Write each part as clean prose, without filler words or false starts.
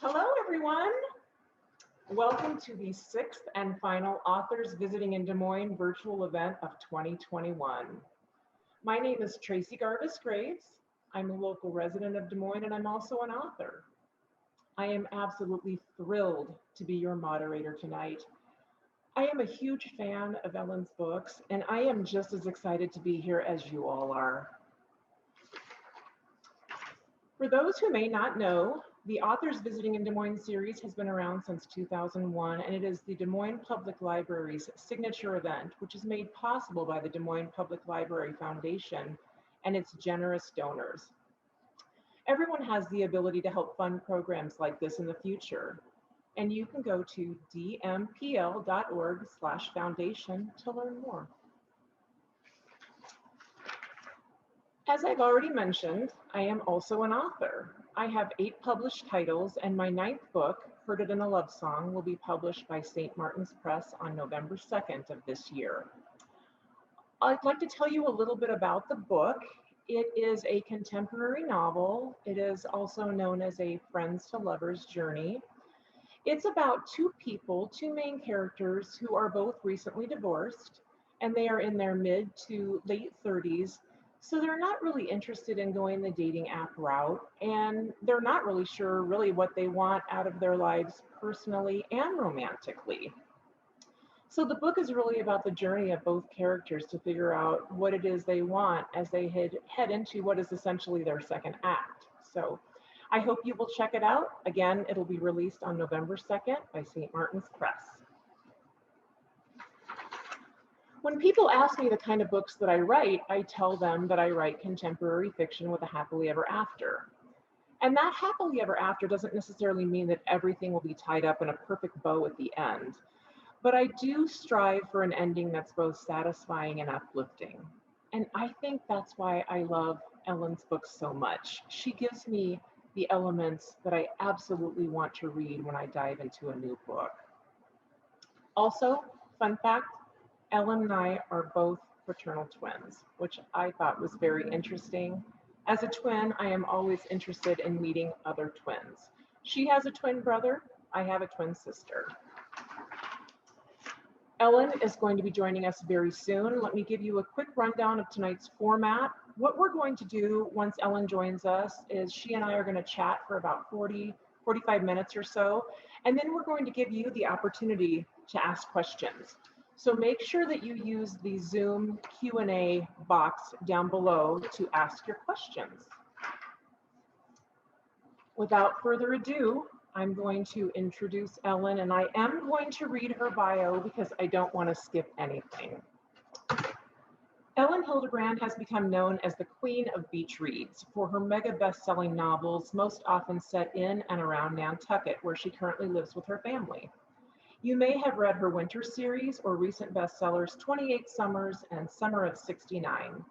Hello, everyone. Welcome to the sixth and final Authors Visiting in Des Moines virtual event of 2021. My name is Tracey Garvis Graves. I'm a local resident of Des Moines and I'm also an author. I am absolutely thrilled to be your moderator tonight. I am a huge fan of Elin's books and I am just as excited to be here as you all are. For those who may not know, the Authors Visiting in Des Moines series has been around since 2001, and it is the Des Moines Public Library's signature event, which is made possible by the Des Moines Public Library Foundation and its generous donors. Everyone has the ability to help fund programs like this in the future, and you can go to dmpl.org/foundation to learn more. As I've already mentioned, I am also an author. I have 8 published titles, and my 9th book, Heard It in a Love Song, will be published by St. Martin's Press on November 2nd of this year. I'd like to tell you a little bit about the book. It is a contemporary novel. It is also known as a friends to lovers journey. It's about 2 people, 2 main characters who are both recently divorced, and they are in their mid to late 30s. So they're not really interested in going the dating app route, and they're not really sure what they want out of their lives personally and romantically. So the book is really about the journey of both characters to figure out what it is they want as they head into what is essentially their second act. So I hope you will check it out. Again, it'll be released on November 2nd by St. Martin's Press. When people ask me the kind of books that I write, I tell them that I write contemporary fiction with a happily ever after. And that happily ever after doesn't necessarily mean that everything will be tied up in a perfect bow at the end. But I do strive for an ending that's both satisfying and uplifting. And I think that's why I love Elin's books so much. She gives me the elements that I absolutely want to read when I dive into a new book. Also, fun fact, Elin and I are both fraternal twins, which I thought was very interesting. As a twin, I am always interested in meeting other twins. She has a twin brother, I have a twin sister. Elin is going to be joining us very soon. Let me give you a quick rundown of tonight's format. What we're going to do once Elin joins us is she and I are going to chat for about 45 minutes or so, and then we're going to give you the opportunity to ask questions. So make sure that you use the Zoom Q&A box down below to ask your questions. Without further ado, I'm going to introduce Elin, and I am going to read her bio because I don't want to skip anything. Elin Hilderbrand has become known as the Queen of Beach Reads for her mega best-selling novels, most often set in and around Nantucket, where she currently lives with her family. You may have read her winter series or recent bestsellers 28 Summers and Summer of '69,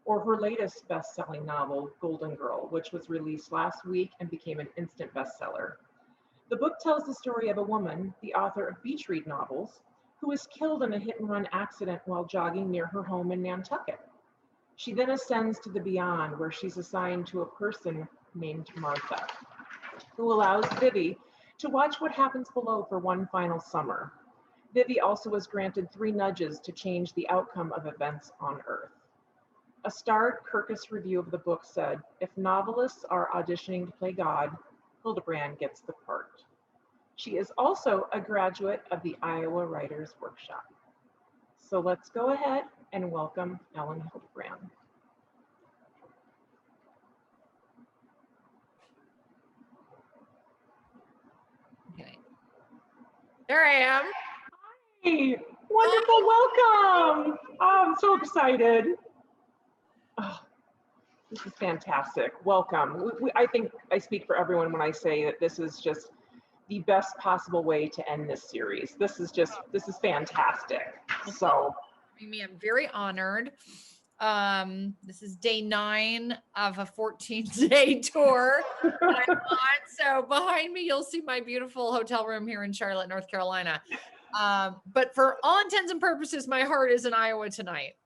or her latest best-selling novel, Golden Girl, which was released last week and became an instant bestseller. The book tells the story of a woman, the author of beach read novels, who was killed in a hit-and-run accident while jogging near her home in Nantucket. She then ascends to the beyond, where she's assigned to a person named Martha, who allows Vivi to watch what happens below for one final summer. Vivi also was granted 3 nudges to change the outcome of events on Earth. A starred Kirkus review of the book said, "If novelists are auditioning to play God, Hilderbrand gets the part." She is also a graduate of the Iowa Writers Workshop. So let's go ahead and welcome Elin Hilderbrand. Okay. There I am. Hey, wonderful welcome. Oh, I'm so excited. Oh, this is fantastic. Welcome. I think I speak for everyone when I say that this is just the best possible way to end this series. This is fantastic. So I'm very honored. This is day 9 of a 14-day tour that I'm on. So behind me, you'll see my beautiful hotel room here in Charlotte, North Carolina. But for all intents and purposes, my heart is in Iowa tonight.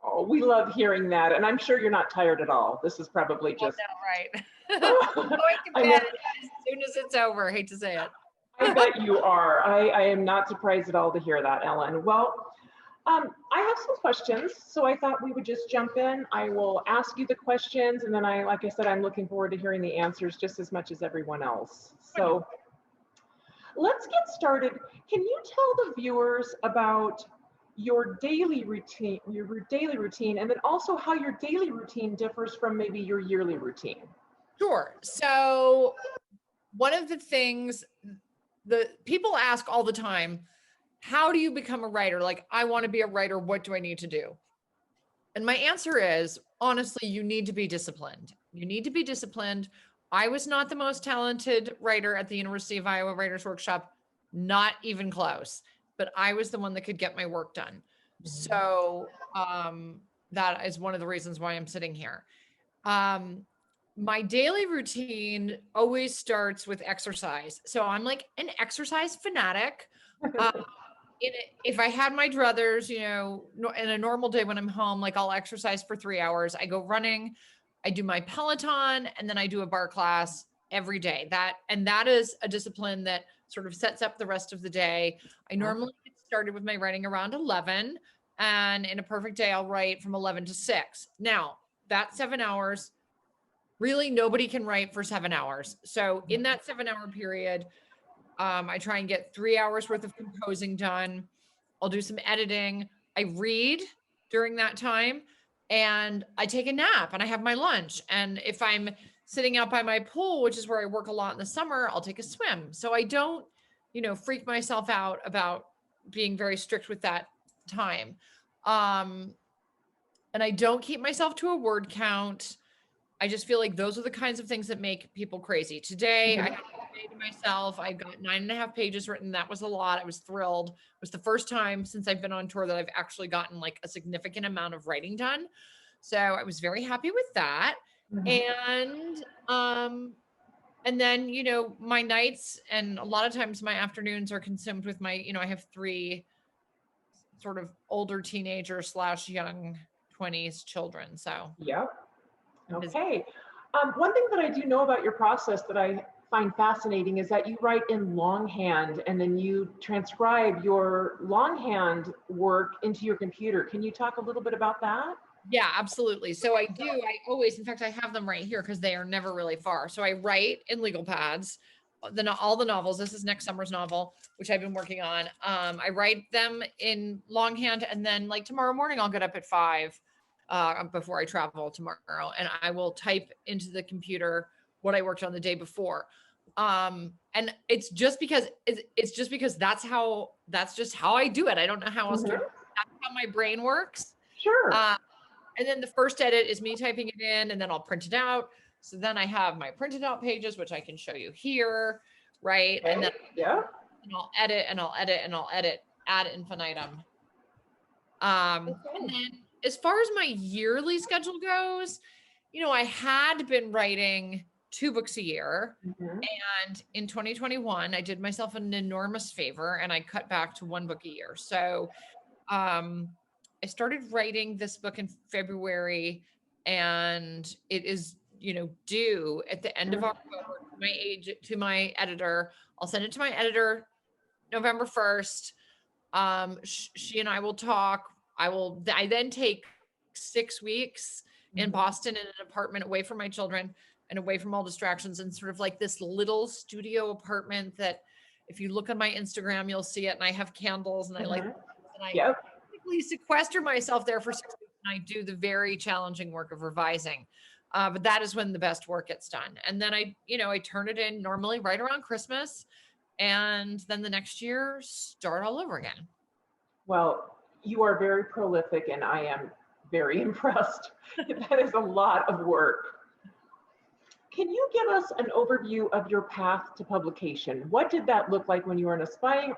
Oh, we love hearing that. And I'm sure you're not tired at all. This is probably just... Right. Going to bed as soon as it's over. I hate to say it. I bet you are. I am not surprised at all to hear that, Ellen. Well, I have some questions, so I thought we would just jump in. I will ask you the questions, and then like I said, I'm looking forward to hearing the answers just as much as everyone else. So let's get started. Can you tell the viewers about your daily routine, and then also how your daily routine differs from maybe your yearly routine? Sure. So one of the things that people ask all the time, how do you become a writer? Like, I want to be a writer. What do I need to do? And my answer is, honestly, you need to be disciplined. You need to be disciplined. I was not the most talented writer at the University of Iowa Writers Workshop, not even close, but I was the one that could get my work done. So that is one of the reasons why I'm sitting here. My daily routine always starts with exercise. So I'm like an exercise fanatic. If I had my druthers, you know, in a normal day when I'm home, like I'll exercise for 3 hours. I go running, I do my Peloton, and then I do a bar class every day. That is a discipline that sort of sets up the rest of the day. I normally get started with my writing around 11, and in a perfect day, I'll write from 11 to 6. Now, that's 7 hours. Really, nobody can write for 7 hours. So in that 7-hour period, I try and get 3 hours worth of composing done. I'll do some editing. I read during that time, and I take a nap, and I have my lunch. And if I'm sitting out by my pool, which is where I work a lot in the summer, I'll take a swim. So I don't, freak myself out about being very strict with that time. And I don't keep myself to a word count. I just feel like those are the kinds of things that make people crazy. Today, I had a day to myself. I got 9.5 pages written. That was a lot. I was thrilled. It was the first time since I've been on tour that I've actually gotten like a significant amount of writing done. So I was very happy with that. And then, my nights and a lot of times my afternoons are consumed with my, I have 3 sort of older teenager / young 20s children. So, yep. Okay. One thing that I do know about your process that I find fascinating is that you write in longhand and then you transcribe your longhand work into your computer. Can you talk a little bit about that? Yeah, absolutely. So I always, in fact, I have them right here because they are never really far. So I write in legal pads, all the novels. This is next summer's novel, which I've been working on. I write them in longhand, and then like tomorrow morning, I'll get up at 5 before I travel tomorrow, and I will type into the computer what I worked on the day before. And it's just because that's just how I do it. I don't know how else to. That's how my brain works. Sure. And then the first edit is me typing it in, and then I'll print it out. So then I have my printed out pages, which I can show you here, right? Okay. And then and I'll edit and I'll edit and I'll edit ad infinitum. And then as far as my yearly schedule goes, I had been writing 2 books a year. And in 2021, I did myself an enormous favor and I cut back to 1 book a year. So I started writing this book in February, and it is, due at the end of October to my editor. I'll send it to my editor November 1st. She and I will talk. I then take 6 weeks in Boston in an apartment away from my children and away from all distractions, and sort of like this little studio apartment that if you look on my Instagram, you'll see it. And I have candles and I basically sequester myself there for 6 weeks, and I do the very challenging work of revising. But that is when the best work gets done. And then I turn it in normally right around Christmas, and then the next year start all over again. Well, you are very prolific, and I am very impressed. That is a lot of work. Can you give us an overview of your path to publication? What did that look like when you were an aspiring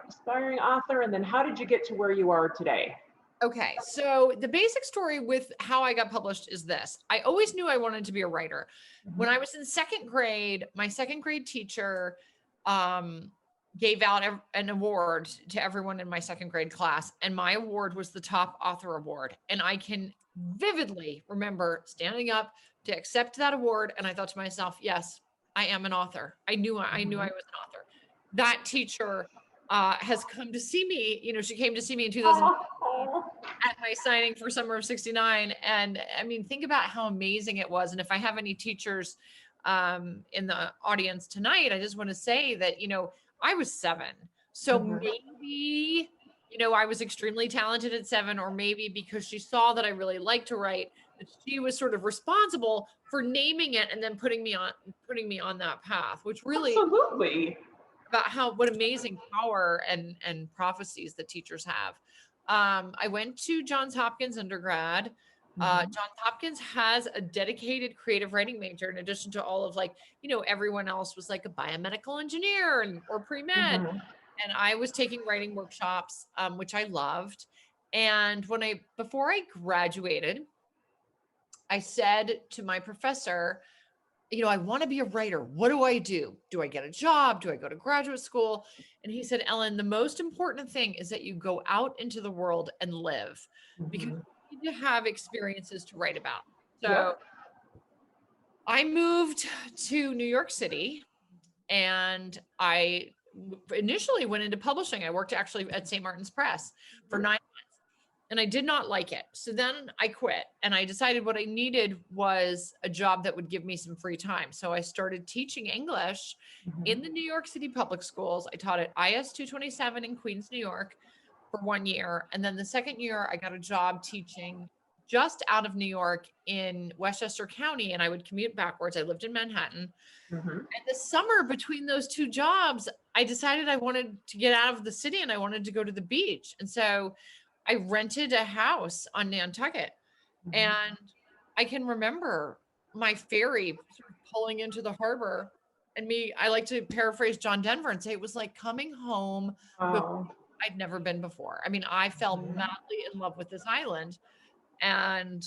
author, and then how did you get to where you are today? Okay, so the basic story with how I got published is this. I always knew I wanted to be a writer. When I was in 2nd grade, my 2nd grade teacher gave out an award to everyone in my 2nd grade class, and my award was the top author award. And I can vividly remember standing up to accept that award, and I thought to myself, yes, I am an author. I knew I was an author. That teacher has come to see me. You know, she came to see me in 2000 at my signing for Summer of '69. And I mean, think about how amazing it was. And if I have any teachers in the audience tonight, I just want to say that, you know, I was 7. So maybe, you know, I was extremely talented at 7, or maybe because she saw that I really liked to write, that she was sort of responsible for naming it and then putting me on that path, which really Absolutely. about what amazing power and prophecies that teachers have. I went to Johns Hopkins undergrad. Johns Hopkins has a dedicated creative writing major, in addition to all of, like, you know, everyone else was like a biomedical engineer or pre-med. And I was taking writing workshops, which I loved. And before I graduated, I said to my professor, you know, I want to be a writer. What do I do? Do I get a job? Do I go to graduate school? And he said, Ellen, the most important thing is that you go out into the world and live, because you need to have experiences to write about. So I moved to New York City, and I initially went into publishing. I worked actually at St. Martin's Press for 9 months. And I did not like it. So then I quit, and I decided what I needed was a job that would give me some free time. So I started teaching English in the New York City public schools. I taught at IS 227 in Queens, New York for 1 year. And then the second year I got a job teaching just out of New York in Westchester County, and I would commute backwards. I lived in Manhattan. And the summer between those 2 jobs, I decided I wanted to get out of the city and I wanted to go to the beach. And so I rented a house on Nantucket, and I can remember my ferry sort of pulling into the harbor, and I like to paraphrase John Denver and say it was like coming home to I'd never been before. I mean, I fell madly in love with this island. And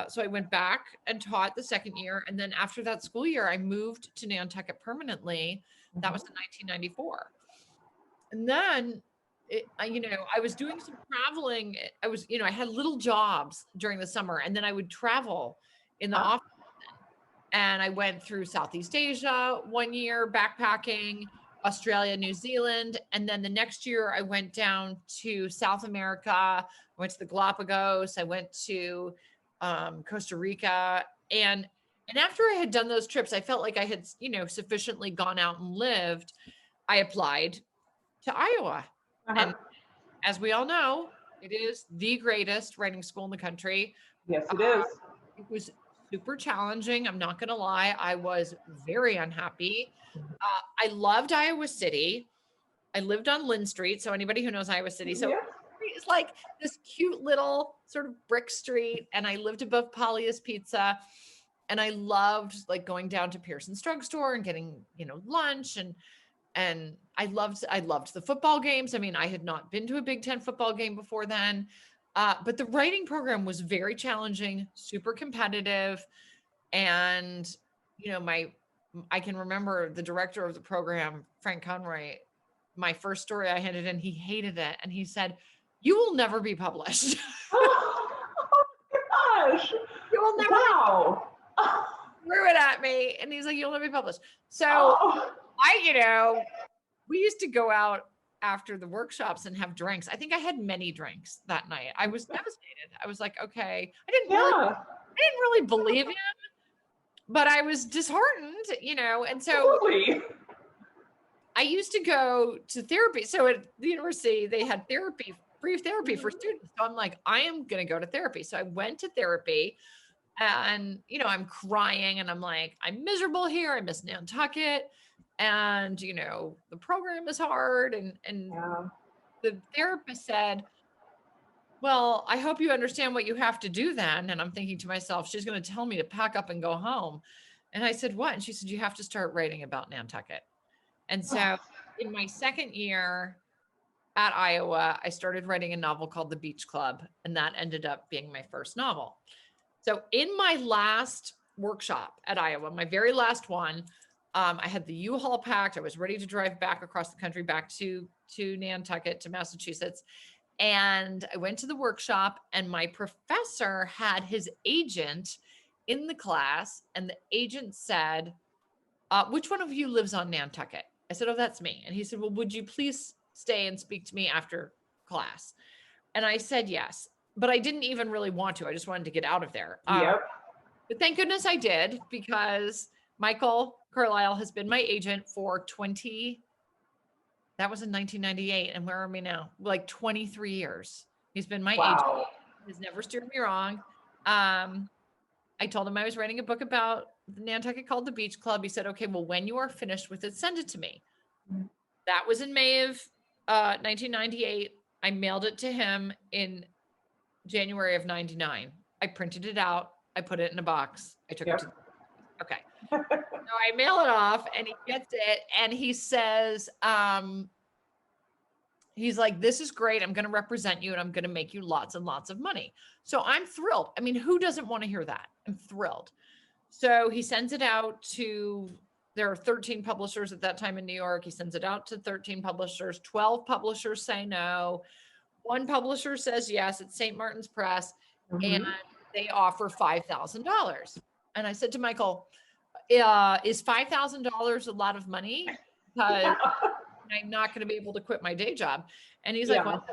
so I went back and taught the second year. And then after that school year, I moved to Nantucket permanently. That was in 1994. And then you know, I was doing some traveling. I had little jobs during the summer, and then I would travel in the off season. And I went through Southeast Asia 1 year, backpacking, Australia, New Zealand. And then the next year I went down to South America. I went to the Galapagos. I went to Costa Rica. And after I had done those trips, I felt like I had, you know, sufficiently gone out and lived. I applied to Iowa. And as we all know, it is the greatest writing school in the country. Yes, it is. It was super challenging. I'm not going to lie. I was very unhappy. I loved Iowa City. I lived on Lynn Street. So anybody who knows Iowa City, so it's like this cute little sort of brick street. And I lived above Polly's Pizza. And I loved like going down to Pearson's drugstore and getting, you know, lunch, and I loved the football games. I mean, I had not been to a Big Ten football game before then, but the writing program was very challenging, super competitive. And, you know, I can remember the director of the program, Frank Conroy, my first story I handed in, he hated it. And he said, "You will never be published." Oh gosh. You will never. Wow. Threw it at me. And he's like, "You'll never be published." So we used to go out after the workshops and have drinks. I think I had many drinks that night. I was devastated. I was like, okay, I didn't really believe him, but I was disheartened, you know? And so I used to go to therapy. So at the university, they had free therapy for students. So I'm like, I am going to go to therapy. So I went to therapy, and, you know, I'm crying and I'm like, I'm miserable here. I miss Nantucket. And, you know, the program is hard. And the therapist said, "Well, I hope you understand what you have to do then." And I'm thinking to myself, she's going to tell me to pack up and go home. And I said, "What?" And she said, "You have to start writing about Nantucket." And so in my second year at Iowa, I started writing a novel called The Beach Club. And that ended up being my first novel. So in my last workshop at Iowa, my very last one, I had the U-Haul packed. I was ready to drive back across the country, back to Nantucket, to Massachusetts. And I went to the workshop, and my professor had his agent in the class. And the agent said, which one of you lives on Nantucket? I said, oh, that's me. And he said, well, would you please stay and speak to me after class? And I said, yes, but I didn't even really want to. I just wanted to get out of there. Yep. But thank goodness I did, because Michael Carlisle has been my agent for that was in 1998. And where are we now? Like 23 years. He's been my agent. He's never steered me wrong. I told him I was writing a book about Nantucket called The Beach Club. He said, okay, well, when you are finished with it, send it to me. Mm-hmm. That was in May of 1998. I mailed it to him in January of 99. I printed it out. I put it in a box. I took it to, okay. So I mail it off and he gets it and he says, he's like, this is great. I'm going to represent you and I'm going to make you lots and lots of money. So I'm thrilled. I mean, who doesn't want to hear that? I'm thrilled. So he sends it out to, there are 13 publishers at that time in New York. He sends it out to 13 publishers. 12 publishers say no. One publisher says yes. It's St. Martin's Press. Mm-hmm. And they offer $5,000. And I said to Michael, is $5,000 a lot of money? Because I'm not going to be able to quit my day job. And he's like, well,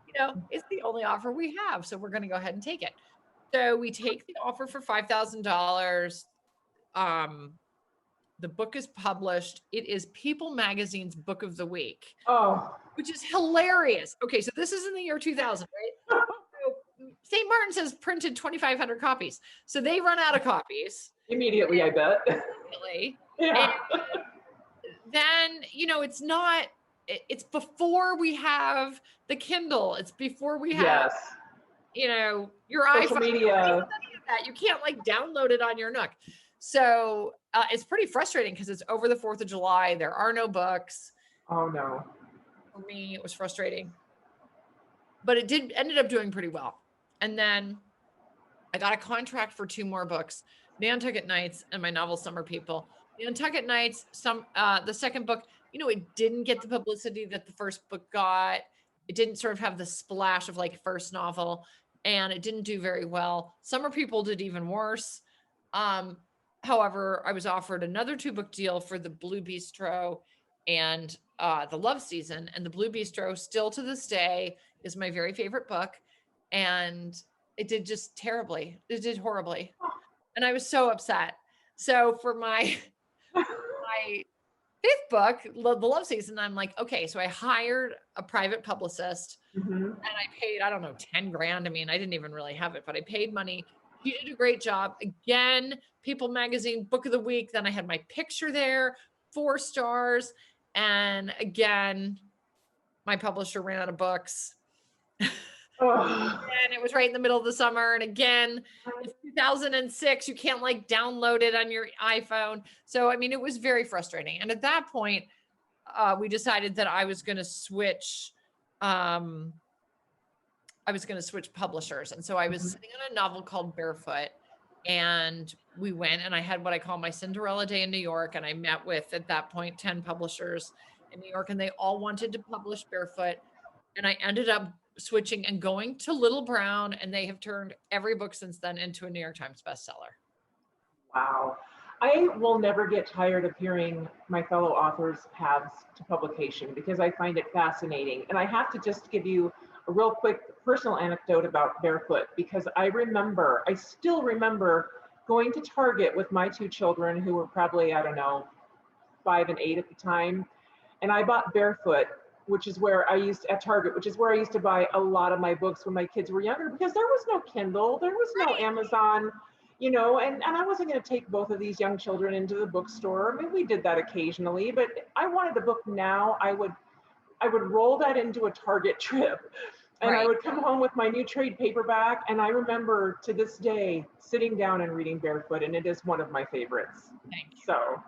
you know, it's the only offer we have. So we're going to go ahead and take it. So we take the offer for $5,000. The book is published. It is People Magazine's Book of the Week. Oh, which is hilarious. Okay. So this is in the year 2000, right? St. Martin's has printed 2,500 copies. So they run out of copies. Immediately, I bet. Immediately. Yeah. And then, you know, it's before we have the Kindle. It's before we have, you know, your social iPhone. Media. You can't like download it on your Nook. So it's pretty frustrating because it's over the 4th of July. There are no books. Oh, no. For me, it was frustrating. But it ended up doing pretty well. And then I got a contract for 2 more books, Nantucket Nights and my novel Summer People. Nantucket Nights, the second book, you know, it didn't get the publicity that the first book got. It didn't sort of have the splash of like first novel, and it didn't do very well. Summer People did even worse. However, I was offered another 2-book deal for the Blue Bistro and the Love Season. And the Blue Bistro still to this day is my very favorite book. And it did just terribly. It did horribly. And I was so upset. So for my 5th book, the Love Season, I'm like, okay, so I hired a private publicist and I paid, I don't know, 10 grand. I mean, I didn't even really have it, but I paid money. He did a great job. Again, People Magazine Book of the Week. Then I had my picture there, 4 stars. And again, my publisher ran out of books. And it was right in the middle of the summer. And again, it's 2006. You can't like download it on your iPhone. So, I mean, it was very frustrating. And at that point, we decided that I was going to switch. I was going to switch publishers. And so I was sitting on a novel called Barefoot, and we went and I had what I call my Cinderella day in New York. And I met with, at that point, 10 publishers in New York, and they all wanted to publish Barefoot. And I ended up switching and going to Little Brown, and they have turned every book since then into a New York Times bestseller. Wow. I will never get tired of hearing my fellow authors' paths to publication because I find it fascinating. And I have to just give you a real quick personal anecdote about Barefoot, because I still remember going to Target with my 2 children who were probably, I don't know, 5 and 8 at the time. And I bought Barefoot, which is where I used to buy a lot of my books when my kids were younger, because there was no Kindle, there was no Amazon, you know, and I wasn't going to take both of these young children into the bookstore. I mean, we did that occasionally, but I wanted a book now. I would roll that into a Target trip, and I would come home with my new trade paperback. And I remember to this day sitting down and reading Barefoot, and it is one of my favorites. Thank you. So,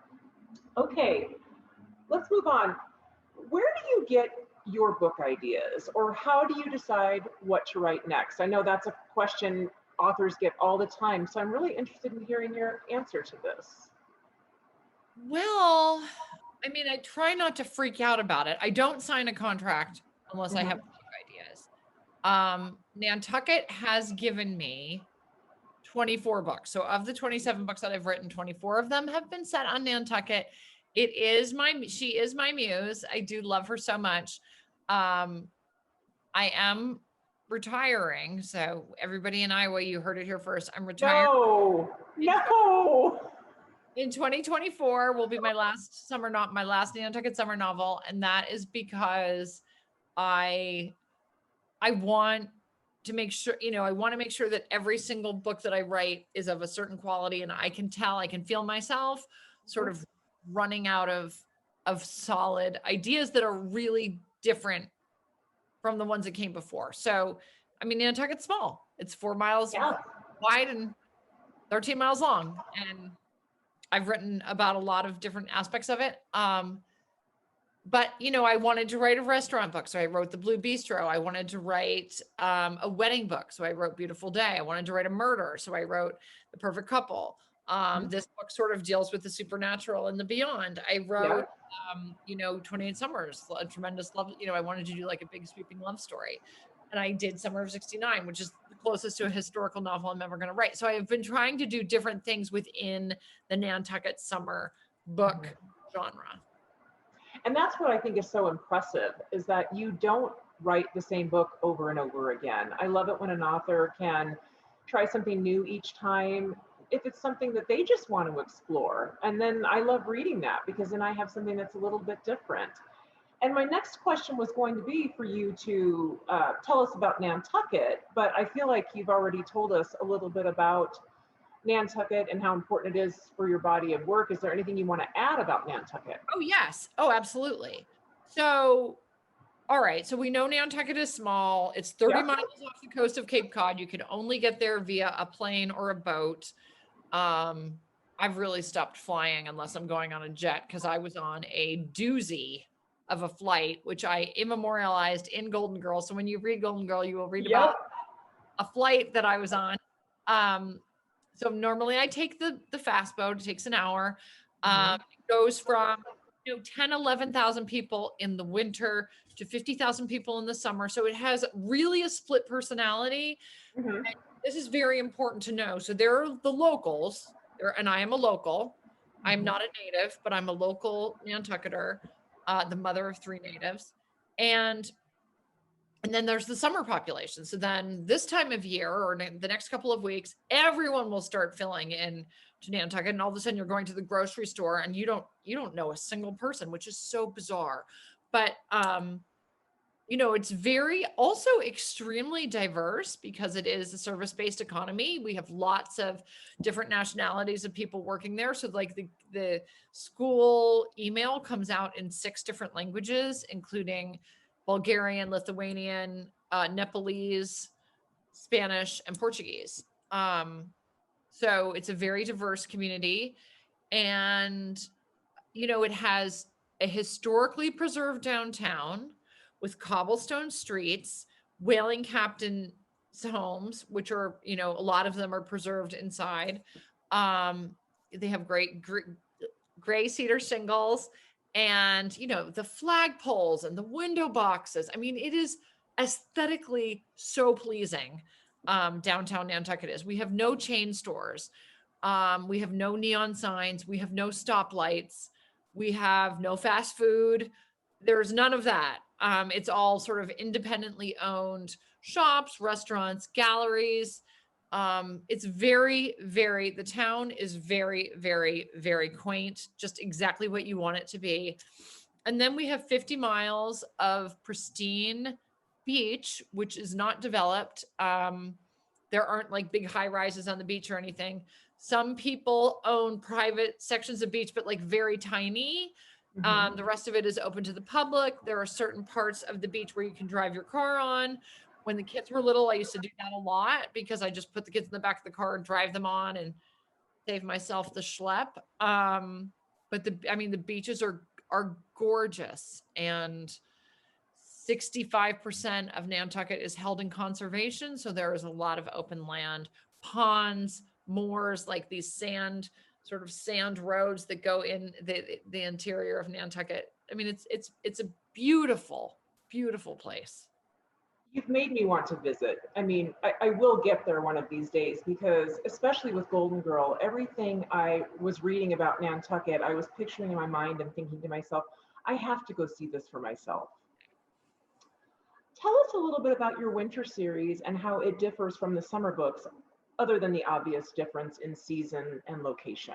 okay, let's move on. Where do you get your book ideas, or how do you decide what to write next? I know that's a question authors get all the time, so I'm really interested in hearing your answer to this. Well, I mean, I try not to freak out about it. I don't sign a contract unless I have book ideas. Nantucket has given me 24 books. So of the 27 books that I've written, 24 of them have been set on Nantucket. She is my muse. I do love her so much. I am retiring. So everybody in Iowa, you heard it here first. I'm retiring. No. In 2024 will be my last Nantucket summer novel. And that is because I want to make sure, I want to make sure that every single book that I write is of a certain quality, and I can feel myself sort of running out of solid ideas that are really different from the ones that came before. So, I mean, Nantucket's small. It's 4 miles wide and 13 miles long. And I've written about a lot of different aspects of it. But, I wanted to write a restaurant book. So I wrote The Blue Bistro. I wanted to write a wedding book. So I wrote Beautiful Day. I wanted to write a murder. So I wrote The Perfect Couple. This book sort of deals with the supernatural and the beyond. I wrote, 28 Summers, a tremendous love. I wanted to do like a big sweeping love story. And I did Summer of '69, which is the closest to a historical novel I'm ever going to write. So I've been trying to do different things within the Nantucket summer book genre. And that's what I think is so impressive, is that you don't write the same book over and over again. I love it when an author can try something new each time, if it's something that they just want to explore. And then I love reading that, because then I have something that's a little bit different. And my next question was going to be for you to tell us about Nantucket, but I feel like you've already told us a little bit about Nantucket and how important it is for your body of work. Is there anything you want to add about Nantucket? Oh, yes. Oh, absolutely. So, all right. So we know Nantucket is small. It's 30 miles off the coast of Cape Cod. You can only get there via a plane or a boat. I've really stopped flying unless I'm going on a jet, because I was on a doozy of a flight, which I immemorialized in Golden Girl. So when you read Golden Girl, you will read about a flight that I was on. So normally I take the fast boat. It takes an hour. It goes from 10, 11,000 people in the winter to 50,000 people in the summer. So it has really a split personality. And this is very important to know. So there are the locals, and I am a local. I'm not a native, but I'm a local Nantucketer, the mother of 3 natives. And then there's the summer population. So then this time of year, or the next couple of weeks, everyone will start filling in to Nantucket. And all of a sudden you're going to the grocery store and you don't know a single person, which is so bizarre. But, it's very also extremely diverse, because it is a service-based economy. We have lots of different nationalities of people working there. So like the school email comes out in 6 different languages, including Bulgarian, Lithuanian, Nepalese, Spanish, and Portuguese. So it's a very diverse community. And, it has a historically preserved downtown with cobblestone streets, whaling captain's homes, which are, a lot of them are preserved inside. They have great gray cedar shingles. And, the flagpoles and the window boxes. I mean, it is aesthetically so pleasing. Downtown Nantucket is. We have no chain stores. We have no neon signs. We have no stoplights. We have no fast food. There's none of that. It's all sort of independently owned shops, restaurants, galleries. It's very, very, the town is very, very, very quaint, just exactly what you want it to be. And then we have 50 miles of pristine beach, which is not developed. There aren't like big high rises on the beach or anything. Some people own private sections of beach, but like very tiny. The rest of it is open to the public. There are certain parts of the beach where you can drive your car on. When the kids were little, I used to do that a lot, because I just put the kids in the back of the car and drive them on and save myself the schlep. But the beaches are gorgeous, and 65% of Nantucket is held in conservation. So there is a lot of open land, ponds, moors, like these sand roads that go in the interior of Nantucket. I mean, it's a beautiful, beautiful place. You've made me want to visit. I mean, I will get there one of these days because, especially with Golden Girl, everything I was reading about Nantucket, I was picturing in my mind and thinking to myself, I have to go see this for myself. Tell us a little bit about your winter series and how it differs from the summer books, other than the obvious difference in season and location.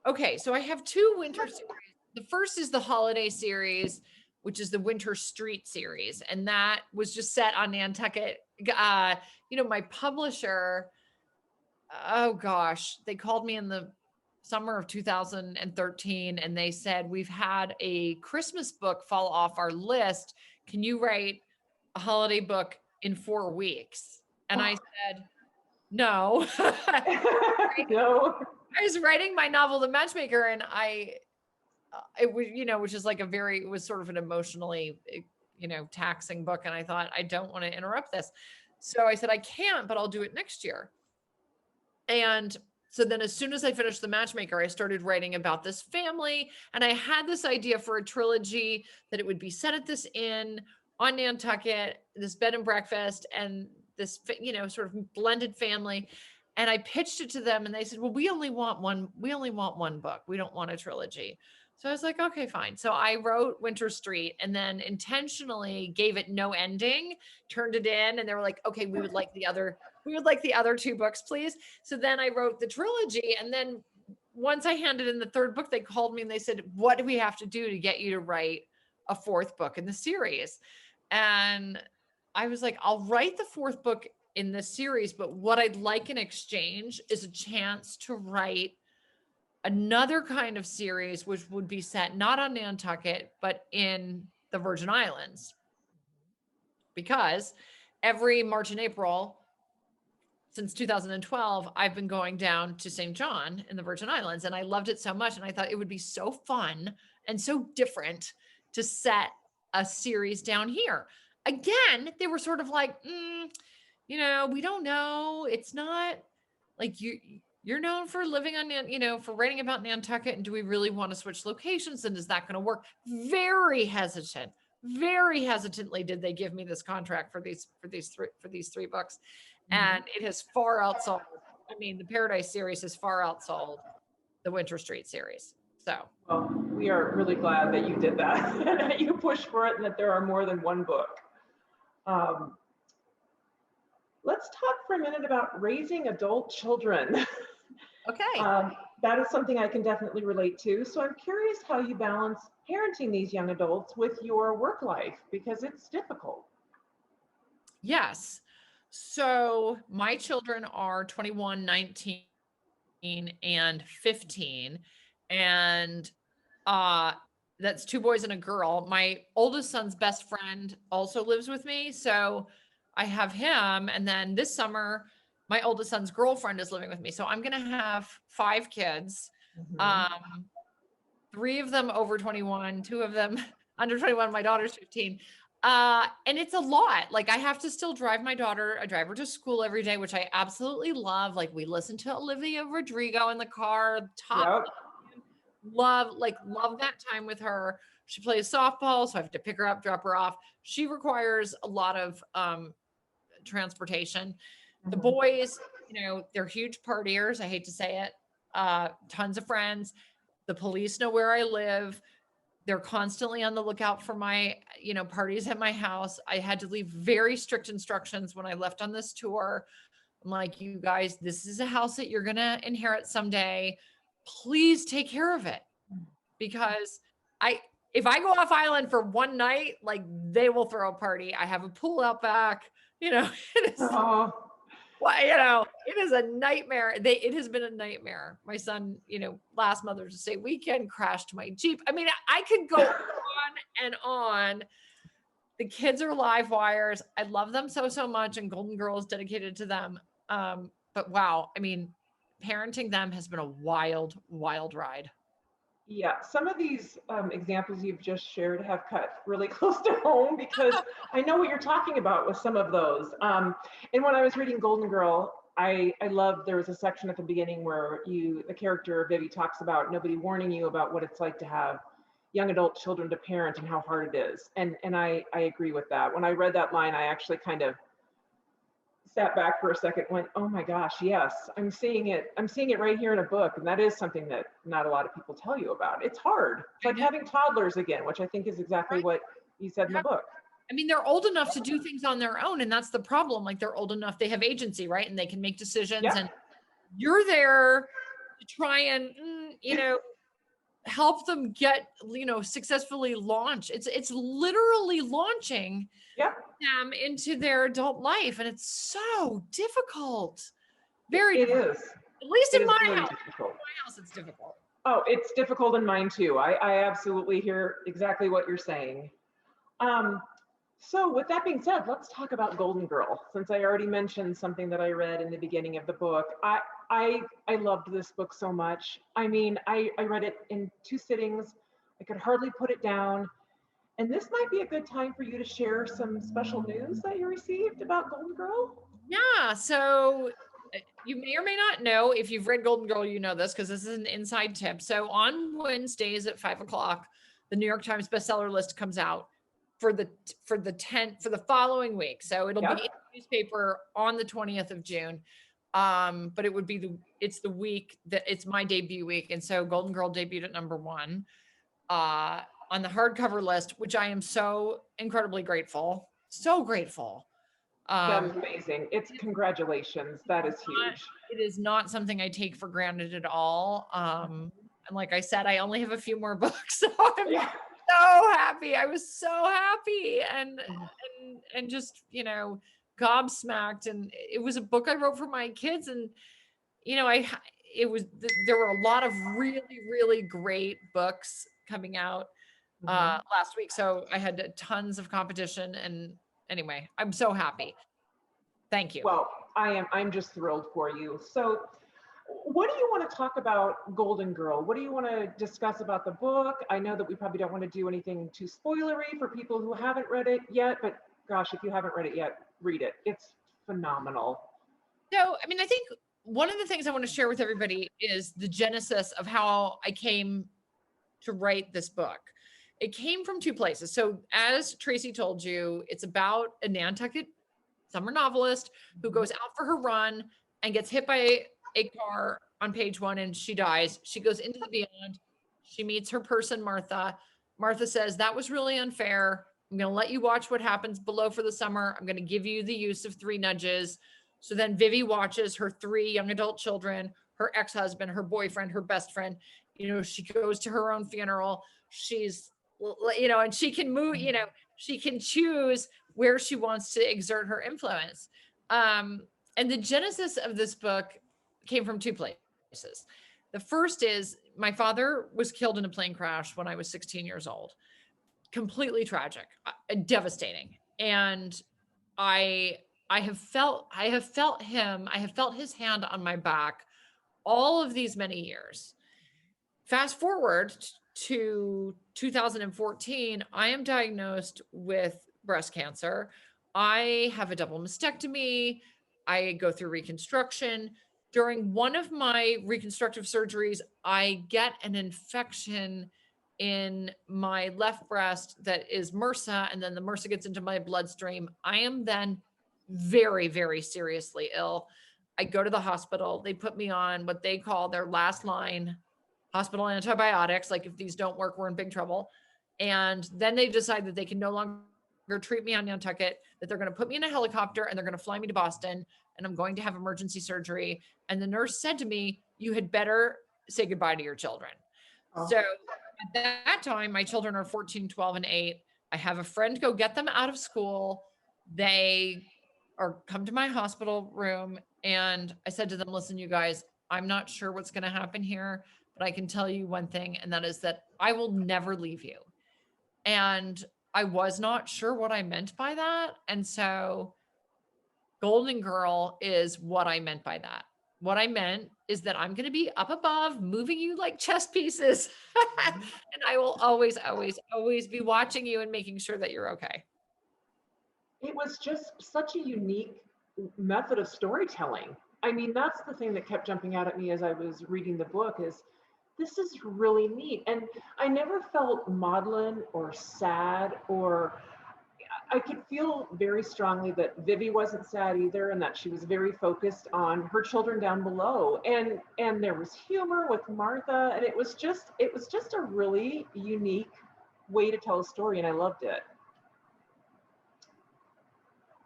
Okay, so I have two winter series. The first is the holiday series, which is the Winter Street series, and that was just set on Nantucket. My publisher, oh gosh, they called me in the summer of 2013 and they said, we've had a Christmas book fall off our list. Can you write a holiday book in 4 weeks? And I said, no. No. I was writing my novel, The Matchmaker, and it was, which is like it was sort of an emotionally, taxing book. And I thought, I don't want to interrupt this. So I said, I can't, but I'll do it next year. And so then as soon as I finished The Matchmaker, I started writing about this family. And I had this idea for a trilogy that it would be set at this inn on Nantucket, this bed and breakfast, and this, sort of blended family. And I pitched it to them and they said, well, we only want one book. We don't want a trilogy. So I was like, okay, fine. So I wrote Winter Street and then intentionally gave it no ending, turned it in, and they were like, okay, we would like the other 2 books, please. So then I wrote the trilogy. And then once I handed in the 3rd book, they called me and they said, what do we have to do to get you to write a 4th book in the series? And I was like, I'll write the 4th book in this series, but what I'd like in exchange is a chance to write another kind of series, which would be set not on Nantucket, but in the Virgin Islands. Because every March and April, since 2012, I've been going down to St. John in the Virgin Islands, and I loved it so much. And I thought it would be so fun and so different to set a series down here. Again, they were sort of like, we don't know. It's not like you're known for living on, for writing about Nantucket. And do we really want to switch locations? And is that going to work? Very hesitantly did they give me this contract for these 3 books. And it has far outsold. I mean, the Paradise series has far outsold the Winter Street series. So, well, we are really glad that you did that, that you pushed for it, and that there are more than one book. Let's talk for a minute about raising adult children. Okay. That is something I can definitely relate to. So I'm curious how you balance parenting these young adults with your work life, because it's difficult. Yes. So my children are 21, 19, and 15. And that's 2 boys and a girl. My oldest son's best friend also lives with me. So I have him. And then this summer, my oldest son's girlfriend is living with me. So I'm going to have 5 kids, 3 of them over 21, 2 of them under 21. My daughter's 15. And it's a lot. Like I have to still drive my daughter. I drive her to school every day, which I absolutely love. Like we listen to Olivia Rodrigo in the car, love that time with her. She plays softball, so I have to pick her up, drop her off. She requires a lot of transportation. The boys, they're huge partiers. I hate to say it. Tons of friends. The police know where I live. They're constantly on the lookout for my, parties at my house. I had to leave very strict instructions when I left on this tour. I'm like, you guys, this is a house that you're going to inherit someday. Please take care of it. Because if I go off island for one night, like they will throw a party. I have a pool out back, it is, it is a nightmare. It has been a nightmare. My son, last Mother's Day weekend crashed my Jeep. I mean, I could go on and on. The kids are live wires. I love them so much. And Golden Girl is dedicated to them. But wow, I mean, parenting them has been a wild, wild ride. Yeah, some of these examples you've just shared have cut really close to home, because I know what you're talking about with some of those. And when I was reading Golden Girl, I loved, there was a section at the beginning where the character Vivi talks about nobody warning you about what it's like to have young adult children to parent and how hard it is. And I agree with that. When I read that line, I actually kind of sat back for a second, went, oh my gosh, yes, I'm seeing it. I'm seeing it right here in a book. And that is something that not a lot of people tell you about. It's hard. It's like having toddlers again, which I think is exactly what you said in the book. I mean, they're old enough to do things on their own, and that's the problem. Like, they're old enough, they have agency, right? And they can make decisions. Yeah. And you're there to try and, help them get, successfully launch. It's literally launching them into their adult life, and it's so difficult. Very it difficult. is. At least in my really house. difficult. In my house, it's difficult. Oh, it's difficult in mine too. I absolutely hear exactly what you're saying. So with that being said, let's talk about Golden Girl, since I already mentioned something that I read in the beginning of the book. I loved this book so much. I mean, I read it in 2 sittings. I could hardly put it down. And this might be a good time for you to share some special news that you received about Golden Girl. Yeah, so you may or may not know, if you've read Golden Girl, you know this, because this is an inside tip. So on Wednesdays at 5:00, the New York Times bestseller list comes out for the following week. So it'll be in the newspaper on the 20th of June. But it would be it's the week that it's my debut week. And so Golden Girl debuted at #1 on the hardcover list, which I am so incredibly grateful. So grateful. That is amazing. It's congratulations. That is huge. It is not something I take for granted at all. And like I said, I only have a few more books. So I'm so happy. I was so happy and just, gobsmacked. And it was a book I wrote for my kids. And, there were a lot of really, really great books coming out last week. So I had tons of competition, and anyway, I'm so happy. Thank you. Well, I'm just thrilled for you. So what do you want to talk about Golden Girl? What do you want to discuss about the book? I know that we probably don't want to do anything too spoilery for people who haven't read it yet, but gosh, if you haven't read it yet, read it. It's phenomenal. So, I mean, I think one of the things I want to share with everybody is the genesis of how I came to write this book. It came from 2 places. So as Tracey told you, it's about a Nantucket summer novelist who goes out for her run and gets hit by a car on page 1 and she dies. She goes into the beyond. She meets her person, Martha. Martha says, that was really unfair. I'm going to let you watch what happens below for the summer. I'm going to give you the use of 3 nudges. So then Vivi watches her 3 young adult children, her ex-husband, her boyfriend, her best friend. She goes to her own funeral. She's, and she can move, she can choose where she wants to exert her influence. And the genesis of this book came from 2 places. The first is my father was killed in a plane crash when I was 16 years old. Completely tragic, devastating. And I have felt his hand on my back all of these many years. Fast forward to 2014, I am diagnosed with breast cancer. I have a double mastectomy. I go through reconstruction. During one of my reconstructive surgeries, I get an infection in my left breast that is MRSA, and then the MRSA gets into my bloodstream. I am then very, very seriously ill. I go to the hospital. They put me on what they call their last line hospital antibiotics. Like, if these don't work, we're in big trouble. And then they decide that they can no longer treat me on Nantucket, that they're going to put me in a helicopter and they're going to fly me to Boston, and I'm going to have emergency surgery. And the nurse said to me, you had better say goodbye to your children. Oh. So at that time, my children are 14, 12, and 8. I have a friend go get them out of school. They come to my hospital room, and I said to them, listen, you guys, I'm not sure what's going to happen here, but I can tell you one thing, and that is that I will never leave you. And I was not sure what I meant by that. And so Golden Girl is what I meant by that. What I meant is that I'm going to be up above, moving you like chess pieces. And I will always, always, always be watching you and making sure that you're okay. It was just such a unique method of storytelling. I mean, that's the thing that kept jumping out at me as I was reading the book is this is really neat. And I never felt maudlin or sad, or I could feel very strongly that Vivi wasn't sad either, and that she was very focused on her children down below. And there was humor with Martha, and it was just a really unique way to tell a story, and I loved it.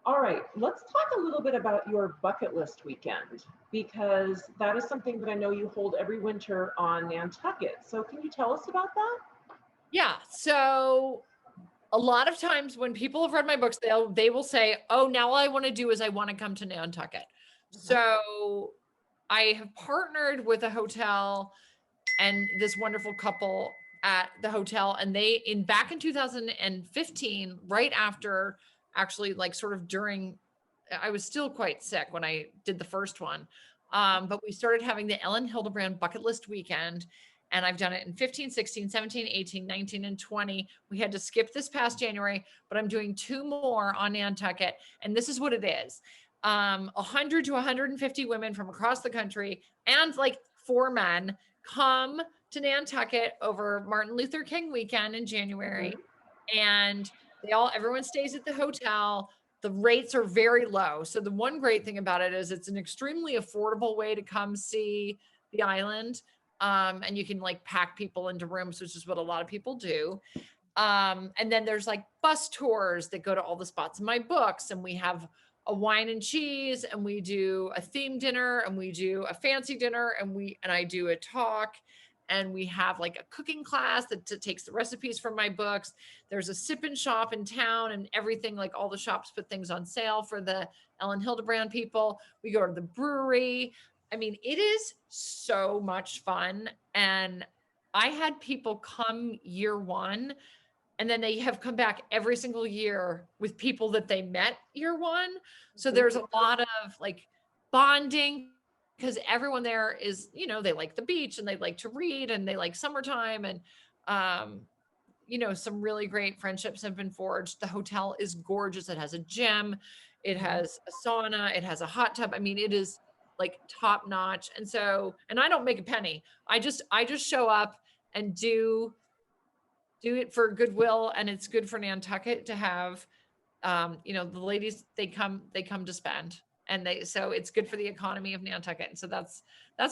All right, let's talk a little bit about your bucket list weekend, because that is something that I know you hold every winter on Nantucket. So can you tell us about that? Yeah. So a lot of times when people have read my books, they will say, "Oh, now all I want to do is I want to come to Nantucket." Mhm. So I have partnered with a hotel and this wonderful couple at the hotel, and they in back in 2015, right after, actually, like sort of during, I was still quite sick when I did the first one. But we started having the Elin Hilderbrand bucket list weekend, and I've done it in 15, 16, 17, 18, 19, and 20. We had to skip this past January, but I'm doing 2 more on Nantucket. And this is what it is. 100 to 150 women from across the country, and like 4 men, come to Nantucket over Martin Luther King weekend in January. Mhm. And everyone stays at the hotel. The rates are very low. So the one great thing about it is it's an extremely affordable way to come see the island. And you can like pack people into rooms, which is what a lot of people do. And then there's like bus tours that go to all the spots in my books, and we have a wine and cheese, and we do a theme dinner, and we do a fancy dinner, and I do a talk, and we have like a cooking class that takes the recipes from my books. There's a sip and shop in town, and everything, like all the shops put things on sale for the Elin Hilderbrand people. We go to the brewery. I mean, it is so much fun. And I had people come year one, and then they have come back every single year with people that they met year one. So Mhm. there's a lot of like bonding, because everyone there is, they like the beach, and they like to read, and they like summertime, and um some really great friendships have been forged. The hotel is gorgeous. It has a gym, it Mhm. has a sauna, it has a hot tub. I mean, it is like top notch. And I don't make a penny. I just show up and do it for goodwill, and it's good for Nantucket to have, the ladies, they come to spend, and so it's good for the economy of Nantucket. And so that's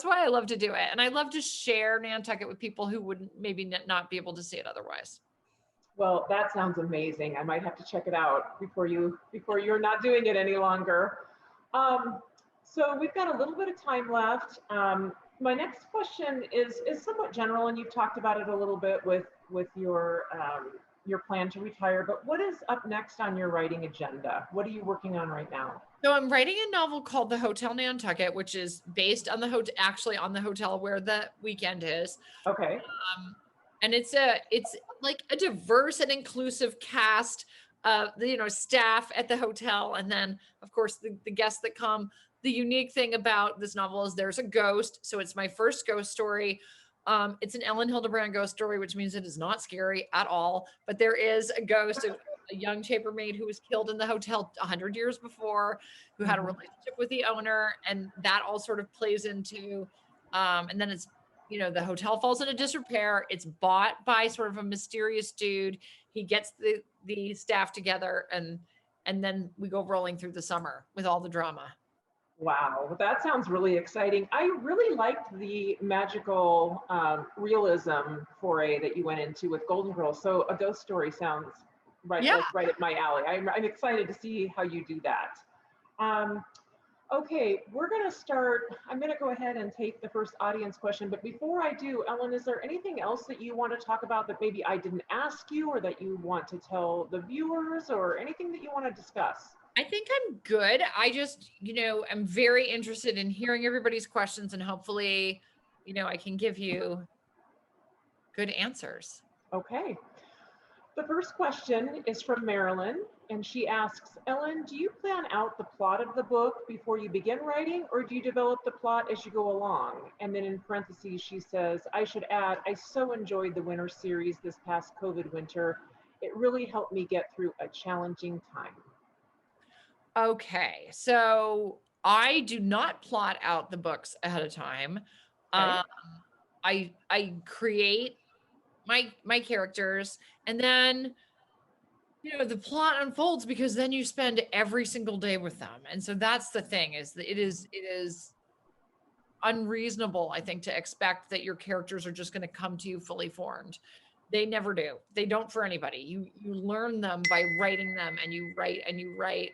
why I love to do it. And I love to share Nantucket with people who wouldn't maybe not be able to see it otherwise. Well, that sounds amazing. I might have to check it out before you're not doing it any longer. Um, so we've got a little bit of time left. My next question is somewhat general, and you've talked about it a little bit with your plan to retire. But what is up next on your writing agenda? What are you working on right now? So I'm writing a novel called The Hotel Nantucket, which is based on the hotel, actually on the hotel where the weekend is. Okay. Um, and it's like a diverse and inclusive cast of staff at the hotel, and then of course the guests that come. The unique thing about this novel is there's a ghost, so it's my first ghost story. It's an Elin Hilderbrand ghost story, which means it is not scary at all. But there is a ghost, a young chambermaid who was killed in the hotel 100 years before, who had a Mhm. relationship with the owner, and that all sort of plays into. And then the hotel falls into disrepair. It's bought by sort of a mysterious dude. He gets the staff together, and then we go rolling through the summer with all the drama. Wow, that sounds really exciting. I really liked the magical realism foray that you went into with Golden Girls. So a ghost story sounds Yeah. right at my alley. I'm excited to see how you do that. Um, okay, we're going to start. I'm going to go ahead and take the first audience question. But before I do, Ellen, is there anything else that you want to talk about that maybe I didn't ask you, or that you want to tell the viewers, or anything that you want to discuss? I think I'm good. I just, I'm very interested in hearing everybody's questions, and hopefully, I can give you good answers. Okay. The first question is from Marilyn, and she asks, Ellen, do you plan out the plot of the book before you begin writing, or do you develop the plot as you go along? And then in parentheses, she says, I should add, I so enjoyed the winter series this past COVID winter. It really helped me get through a challenging time. Okay. So I do not plot out the books ahead of time. Okay. Um, I create my characters, and then the plot unfolds because then you spend every single day with them. And so that's the thing, is that it is unreasonable, I think, to expect that your characters are just going to come to you fully formed. They never do. They don't for anybody. You learn them by writing them, and you write and you write,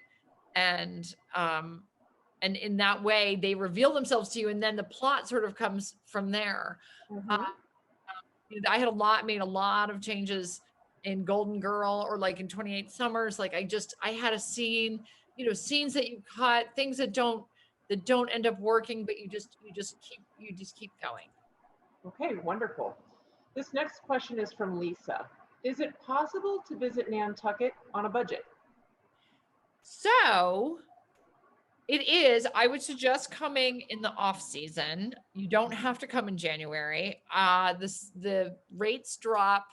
and in that way they reveal themselves to you, and then the plot sort of comes from there. Mhm. I made a lot of changes in Golden Girl, or like in 28 Summers. Like I had a scene, scenes that you cut, things that don't end up working, but you just keep going. Okay, wonderful. This next question is from Lisa. Is it possible to visit Nantucket on a budget? So it is. I would suggest coming in the off season. You don't have to come in January. The rates drop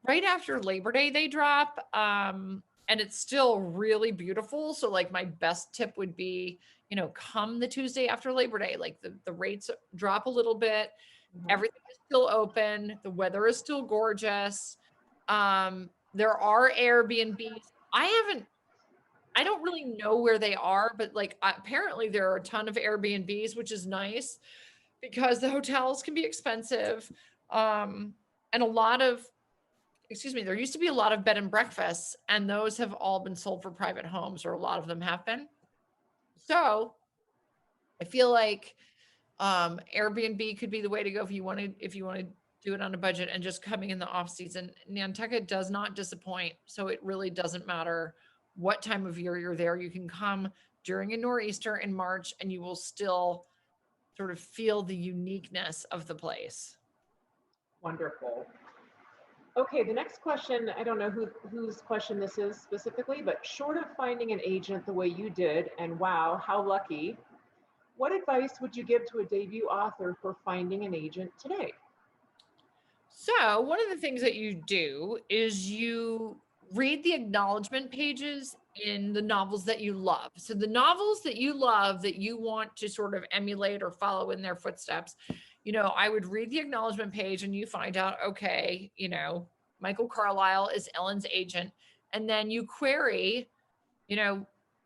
right after Labor Day. They drop, and it's still really beautiful. So, like, my best tip would be, come the Tuesday after Labor Day. Like, the rates drop a little bit. Mhm. Everything is still open. The weather is still gorgeous. There are Airbnbs. I don't really know where they are, but like apparently there are a ton of Airbnbs, which is nice because the hotels can be expensive. And there used to be a lot of bed and breakfasts, and those have all been sold for private homes, or a lot of them have been. So I feel like Airbnb could be the way to go if you want to do it on a budget and just coming in the off season. Nantucket does not disappoint, so it really doesn't matter what time of year you're there. You can come during a nor'easter in March, and you will still sort of feel the uniqueness of the place. Wonderful. Okay, the next question, I don't know whose question this is specifically, but short of finding an agent the way you did, and wow, how lucky, what advice would you give to a debut author for finding an agent today? So, one of the things that you do is you read the acknowledgement pages in the novels that you love. So, the novels that you love, that you want to sort of emulate or follow in their footsteps, I would read the acknowledgement page, and you find out, okay, Michael Carlisle is Ellen's agent. And then you query,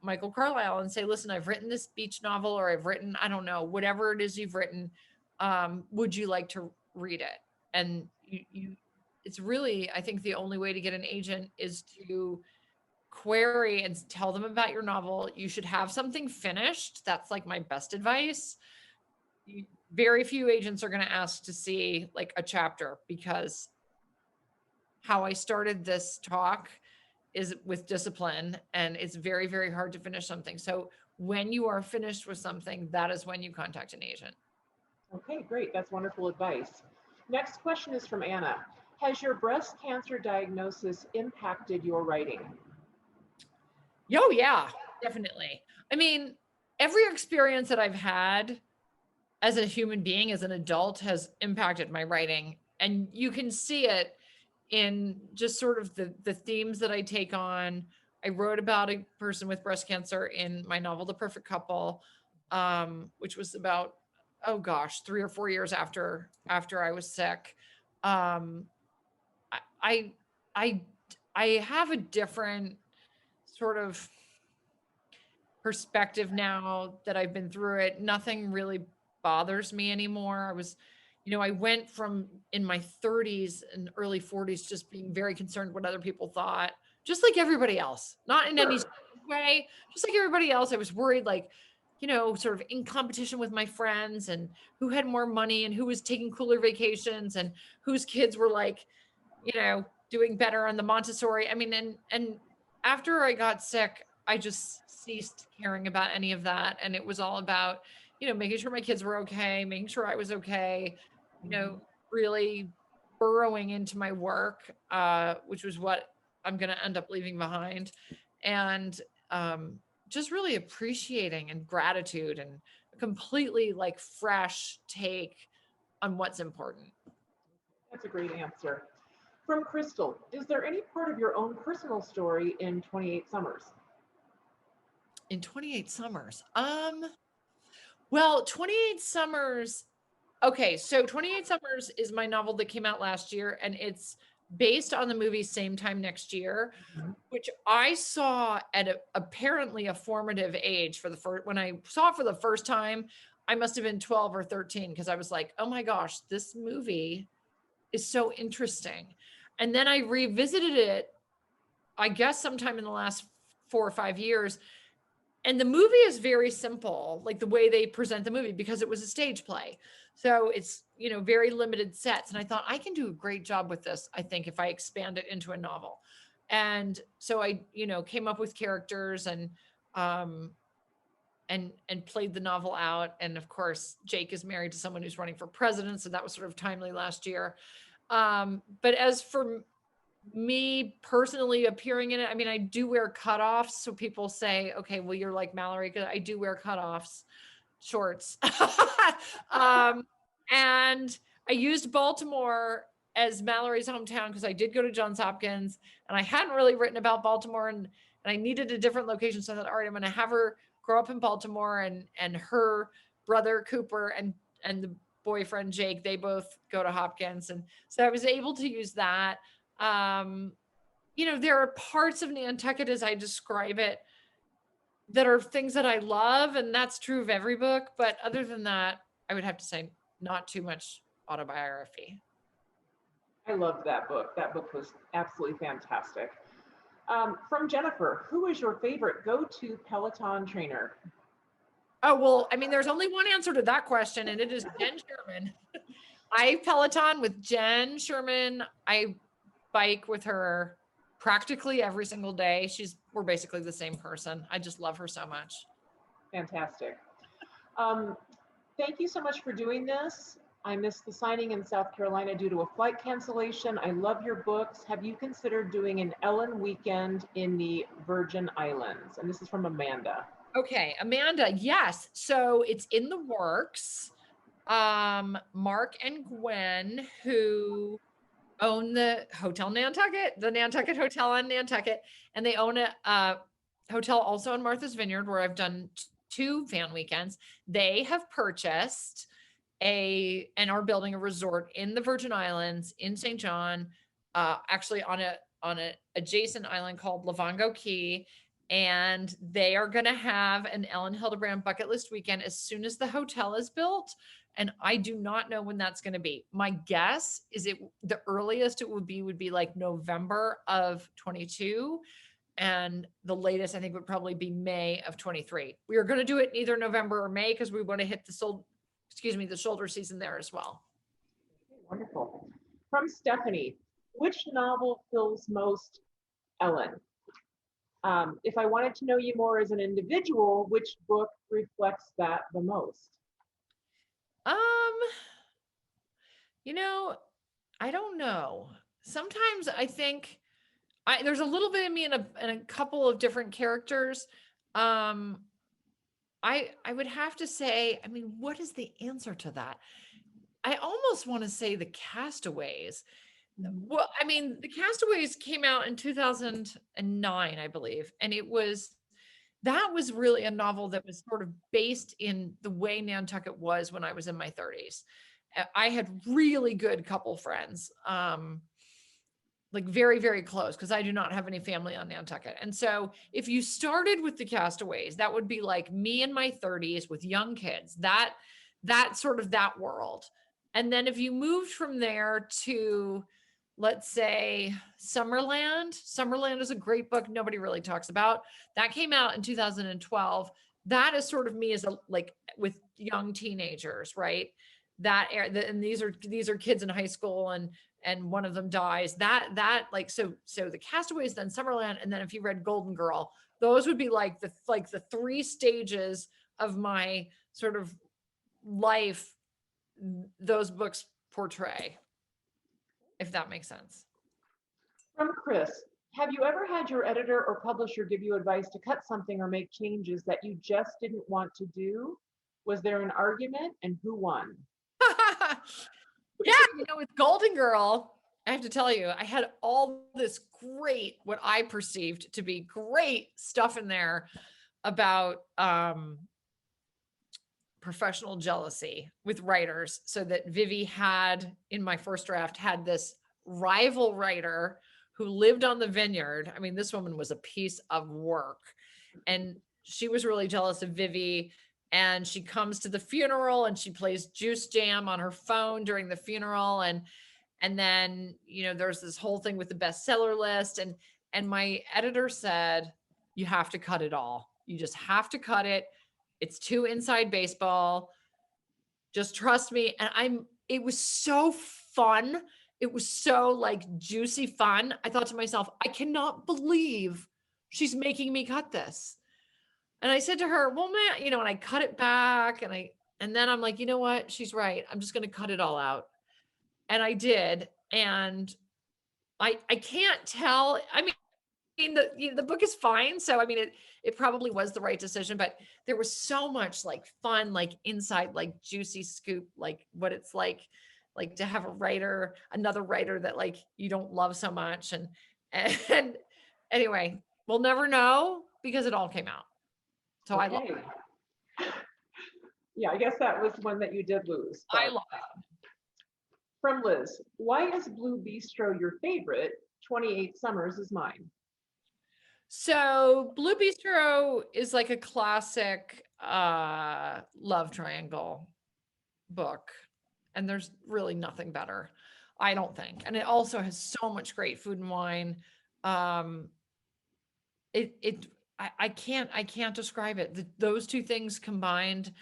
Michael Carlisle, and say, listen, I've written this beach novel, or I've written, I don't know, whatever it is you've written. Would you like to read it? And it's really, I think the only way to get an agent is to query and tell them about your novel. You should have something finished. That's like my best advice. Very few agents are going to ask to see like a chapter, because how I started this talk is with discipline, and it's very, very hard to finish something. So when you are finished with something, that is when you contact an agent. Okay, great. That's wonderful advice. Next question is from Anna. Has your breast cancer diagnosis impacted your writing? Oh, yeah, definitely. I mean, every experience that I've had as a human being, as an adult, has impacted my writing. And you can see it in just sort of the themes that I take on. I wrote about a person with breast cancer in my novel, The Perfect Couple, which was about, oh gosh, 3 or 4 years after I was sick. I I I have a different sort of perspective now that I've been through it. Nothing really bothers me anymore. I went from in my 30s and early 40s just being very concerned what other people thought, just like everybody else, not in any way, just like everybody else. I was worried, like, sort of in competition with my friends, and who had more money, and who was taking cooler vacations, and whose kids were like, doing better on the Montessori. I mean, and after I got sick, I just ceased caring about any of that. And it was all about, making sure my kids were okay, making sure I was okay, really burrowing into my work, which was what I'm going to end up leaving behind. And just really appreciating and gratitude, and a completely like fresh take on what's important. That's a great answer. From Crystal, is there any part of your own personal story in 28 Summers? In 28 Summers. Well, 28 Summers Okay, so 28 Summers is my novel that came out last year, and it's based on the movie Same Time Next Year, Mhm. which I saw at apparently a formative age for the first, when I saw it for the first time, I must have been 12 or 13 because I was like, oh my gosh, this movie is so interesting. And then I revisited it, I guess sometime in the last 4 or 5 years. And the movie is very simple, like the way they present the movie, because it was a stage play. So it's, very limited sets. And I thought I can do a great job with this, I think, if I expand it into a novel. And so I, came up with characters um and played the novel out. And of course, Jake is married to someone who's running for president. So that was sort of timely last year. But as for me personally appearing in it, I mean, I do wear cutoffs. So people say, okay, well, you're like Mallory, because I do wear cutoffs, shorts. um, and I used Baltimore as Mallory's hometown because I did go to Johns Hopkins and I hadn't really written about Baltimore, and I needed a different location. So I thought, all right, I'm going to have her grow up in Baltimore, and her brother Cooper and the boyfriend Jake, they both go to Hopkins. And so I was able to use that. Um, there are parts of Nantucket as I describe it that are things that I love, and that's true of every book. But other than that, I would have to say not too much autobiography. I loved that book. That book was absolutely fantastic. From Jennifer, who is your favorite go-to Peloton trainer? Oh, well, I mean, there's only one answer to that question, and it is Jen Sherman. I Peloton with Jen Sherman. I bike with her practically every single day. We're basically the same person. I just love her so much. Fantastic. Thank you so much for doing this. I missed the signing in South Carolina due to a flight cancellation. I love your books. Have you considered doing an Ellen weekend in the Virgin Islands? And this is from Amanda. Okay, Amanda, yes. So it's in the works. Mark and Gwen, who own the Hotel Nantucket, the Nantucket Hotel on Nantucket, and they own a hotel also in Martha's Vineyard, where I've done 2 fan weekends. They have purchased and are building a resort in the Virgin Islands in St. John, actually on a adjacent island called Livongo Key. And they are going to have an Elin Hilderbrand bucket list weekend as soon as the hotel is built. And I do not know when that's going to be. My guess is the earliest it would be like November of 22. And the latest I think would probably be May of 23. We are going to do it in either November or May because we want to hit the shoulder season there as well. Wonderful. From Stephanie, which novel feels most Ellen? If I wanted to know you more as an individual, which book reflects that the most? I don't know. Sometimes I think there's a little bit of me in a couple of different characters. I would have to say, I mean, what is the answer to that? I almost want to say The Castaways. Well, I mean, The Castaways came out in 2009, I believe, and that was really a novel that was sort of based in the way Nantucket was when I was in my 30s. I had really good couple friends, like very, very close, because I do not have any family on Nantucket. And so if you started with The Castaways, that would be like me in my 30s with young kids, that sort of that world. And then if you moved from there to, let's say, Summerland is a great book nobody really talks about. That came out in 2012. That is sort of me as like with young teenagers, right? And these are kids in high school, and one of them dies. That like so The Castaways, then Summerland, and then if you read Golden Girl, those would be like the 3 stages of my sort of life those books portray, if that makes sense. From Chris, have you ever had your editor or publisher give you advice to cut something or make changes that you just didn't want to do? Was there an argument, and who won? Yeah, with Golden Girl, I have to tell you, I had all this great, what I perceived to be great stuff in there about professional jealousy with writers, so that Vivi had, in my first draft, had this rival writer who lived on the vineyard. I mean, this woman was a piece of work, and she was really jealous of Vivi. And she comes to the funeral and she plays Juice Jam on her phone during the funeral. And then, there's this whole thing with the bestseller list. And my editor said, you have to cut it all. You just have to cut it. It's too inside baseball. Just trust me. And it was so fun. It was so like juicy fun. I thought to myself, I cannot believe she's making me cut this. And I said to her, well, man, and I cut it back and then I'm like, you know what? She's right. I'm just going to cut it all out. And I did. And I can't tell. I mean, the book is fine. So, I mean, it probably was the right decision, but there was so much like fun, like inside, like juicy scoop, like what it's like to have another writer that like you don't love so much. And anyway, we'll never know because it all came out. So okay. I love it. Yeah, I guess that was one that you did lose. I love it. From Liz, why is Blue Bistro your favorite? 28 Summers is mine. So Blue Bistro is like a classic love triangle book. And there's really nothing better, I don't think. And it also has so much great food and wine. I can't describe it. Those two things combined,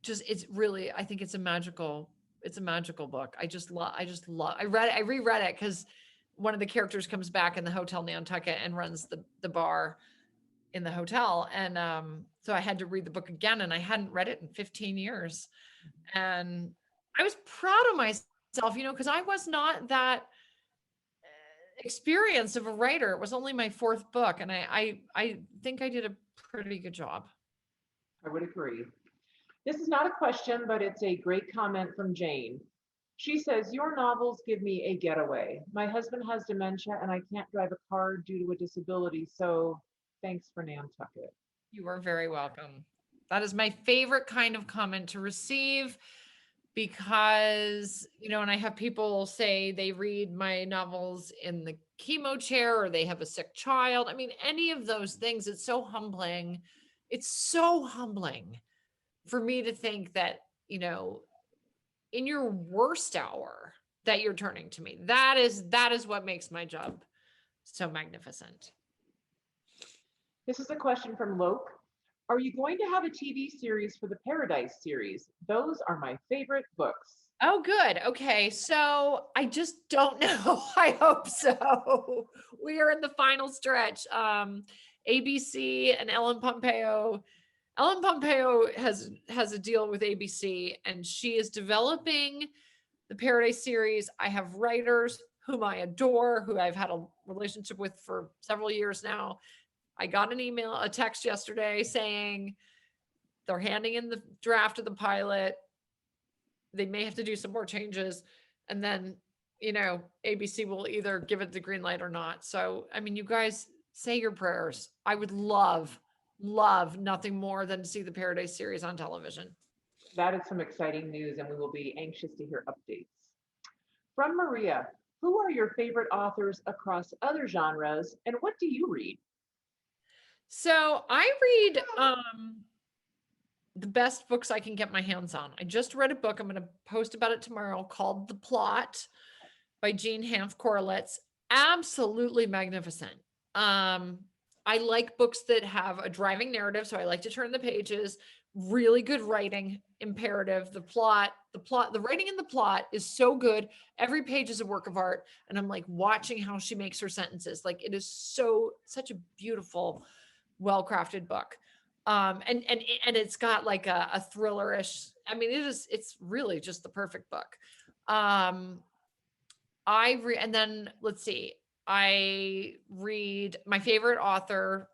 it's really, I think it's a magical book. I reread it because one of the characters comes back in the Hotel Nantucket and runs the bar in the hotel. And so I had to read the book again, and I hadn't read it in 15 years. And I was proud of myself, because I was not that experienced of a writer. It was only my fourth book, and I think I did a pretty good job. I would agree. This is not a question, but it's a great comment from Jane. She says, your novels give me a getaway. My husband has dementia and I can't drive a car due to a disability. So thanks for Nantucket. You are very welcome. That is my favorite kind of comment to receive because, and I have people say they read my novels in the chemo chair or they have a sick child. I mean, any of those things, it's so humbling. It's so humbling for me to think that, in your worst hour that you're turning to me. That is what makes my job so magnificent. This is a question from Loke. Are you going to have a TV series for the Paradise series? Those are my favorite books. Oh, good. Okay. So I just don't know. I hope so. We are in the final stretch. ABC and Ellen Pompeo has a deal with ABC, and she is developing the Paradise series. I have writers whom I adore, who I've had a relationship with for several years now. I got a text yesterday saying they're handing in the draft of the pilot. They may have to do some more changes. And then, ABC will either give it the green light or not. So, I mean, you guys say your prayers. I would love nothing more than to see the Paradise series on television. That is some exciting news, and we will be anxious to hear updates. From Maria, who are your favorite authors across other genres, and what do you read? So I read the best books I can get my hands on. I just read a book, I'm going to post about it tomorrow, called The Plot by Jean Hanff Korelitz. Absolutely magnificent. I like books that have a driving narrative, so I like to turn the pages. Really good writing, imperative. The writing in the plot is so good. Every page is a work of art, and I'm like watching how she makes her sentences. Like, it is such a beautiful, well-crafted book. And it's got like a thriller-ish. I mean, it's really just the perfect book. And then let's see. I read, my favorite author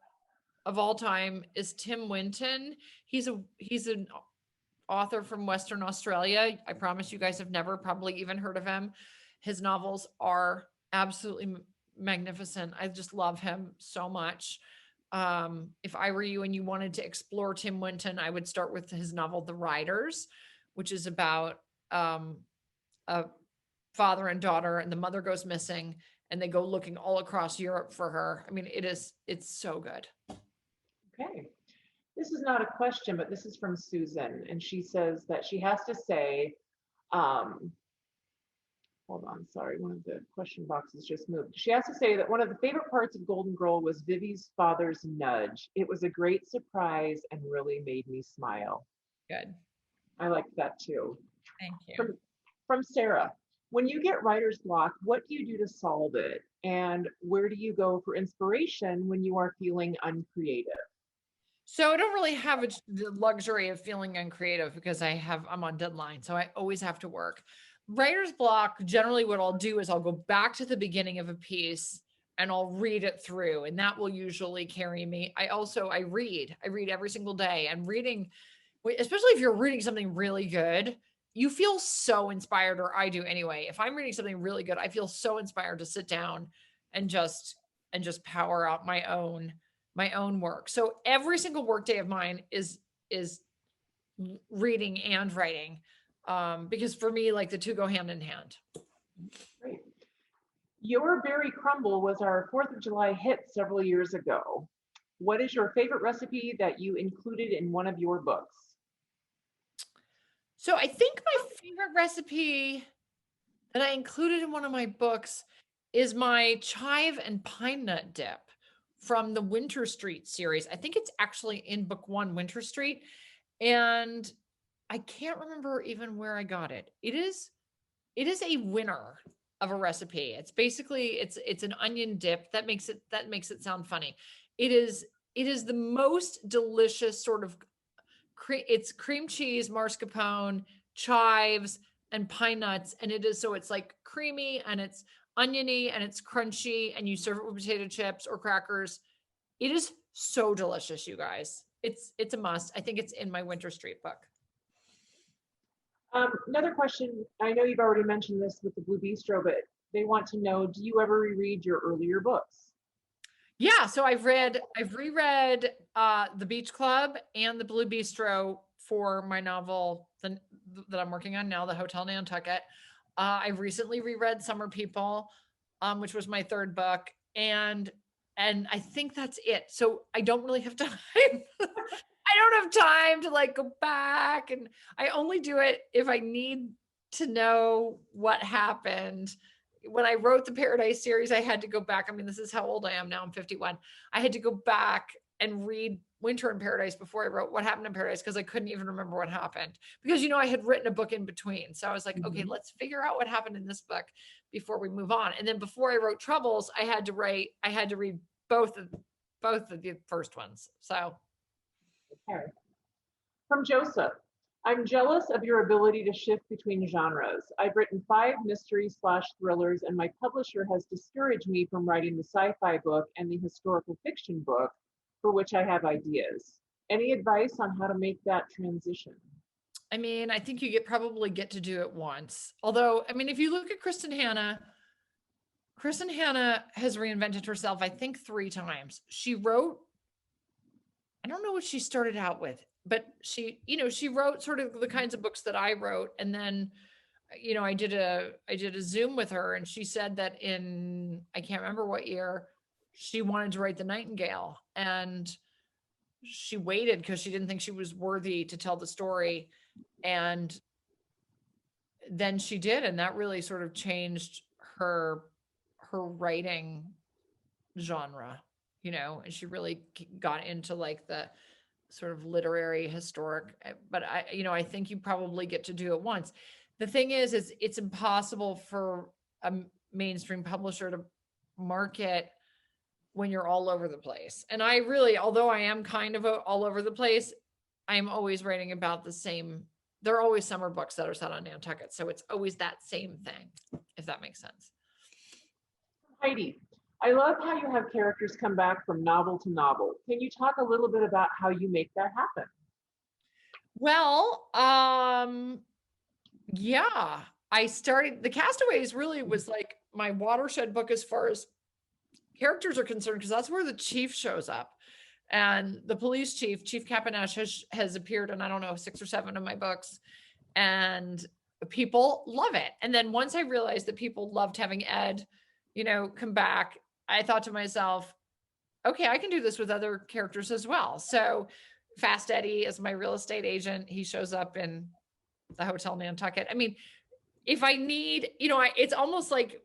of all time is Tim Winton. He's an author from Western Australia. I promise you guys have never probably even heard of him. His novels are absolutely magnificent. I just love him so much. If I were you and you wanted to explore Tim Winton, I would start with his novel, The Riders, which is about a father and daughter, and the mother goes missing and they go looking all across Europe for her. I mean, it's so good. Okay. This is not a question, but this is from Susan, and she says that she has to say, hold on, sorry, one of the question boxes just moved. She has to say that one of the favorite parts of Golden Girl was Vivi's father's nudge. It was a great surprise and really made me smile. Good. I liked that too. Thank you. From Sarah, when you get writer's block, what do you do to solve it? And where do you go for inspiration when you are feeling uncreative? So I don't really have the luxury of feeling uncreative because I'm on deadline. So I always have to work. Writer's block, generally what I'll do is I'll go back to the beginning of a piece and I'll read it through, and that will usually carry me. I read every single day, and reading, especially if you're reading something really good, you feel so inspired, or I do anyway. If I'm reading something really good, I feel so inspired to sit down and just power out my own work. So every single work day of mine is reading and writing, because for me, like, the two go hand in hand. Great. Your Berry Crumble was our 4th of July hit several years ago. What is your favorite recipe that you included in one of your books? So I think my favorite recipe that I included in one of my books is my chive and pine nut dip from the Winter Street series. I think it's actually in book 1, Winter Street. And I can't remember even where I got it. It is a winner of a recipe. It's basically, it's an onion dip that makes it sound funny. It is the most delicious sort of, it's cream cheese, mascarpone, chives, and pine nuts. And it's like creamy, and it's oniony, and it's crunchy, and you serve it with potato chips or crackers. It is so delicious, you guys. It's a must. I think it's in my Winter Street book. Another question, I know you've already mentioned this with the Blue Bistro, but they want to know, do you ever reread your earlier books? Yeah, so I've reread The Beach Club and The Blue Bistro for my novel that I'm working on now, The Hotel Nantucket. I recently reread Summer People, which was my 3rd book, and I think that's it. So I don't really have time. I don't have time to like go back, and I only do it if I need to know what happened. When I wrote the Paradise series, I had to go back. I mean, this is how old I am now. I'm 51. I had to go back and read Winter in Paradise before I wrote What Happened in Paradise, because I couldn't even remember what happened, because, I had written a book in between. So I was like, okay, let's figure out what happened in this book before we move on. And then before I wrote Troubles, I had to read both of the first ones. So. Okay. From Joseph, I'm jealous of your ability to shift between genres. I've written 5 mystery/thrillers, and my publisher has discouraged me from writing the sci-fi book and the historical fiction book, for which I have ideas. Any advice on how to make that transition? I mean, I think you probably get to do it once. Although, I mean, if you look at Kristen Hanna has reinvented herself, I think 3 times. She wrote, I don't know what she started out with, but she wrote sort of the kinds of books that I wrote. And then, I did a Zoom with her, and she said that in, I can't remember what year, she wanted to write The Nightingale, and she waited because she didn't think she was worthy to tell the story. And then she did. And that really sort of changed her writing genre, and she really got into like the sort of literary historic, but I think you probably get to do it once. The thing is it's impossible for a mainstream publisher to market when you're all over the place. And I really, although I am kind of all over the place, I'm always writing about the same. There are always summer books that are set on Nantucket. So it's always that same thing, if that makes sense. Heidi, I love how you have characters come back from novel to novel. Can you talk a little bit about how you make that happen? Well, yeah, I started, The Castaways really was like my watershed book as far as characters are concerned, because that's where the chief shows up. And the police chief, Chief Capanesh, has appeared in, I don't know, 6 or 7 of my books, and people love it. And then once I realized that people loved having Ed, come back, I thought to myself, okay, I can do this with other characters as well. So Fast Eddie is my real estate agent. He shows up in the Hotel Nantucket. I mean, if I need, it's almost like,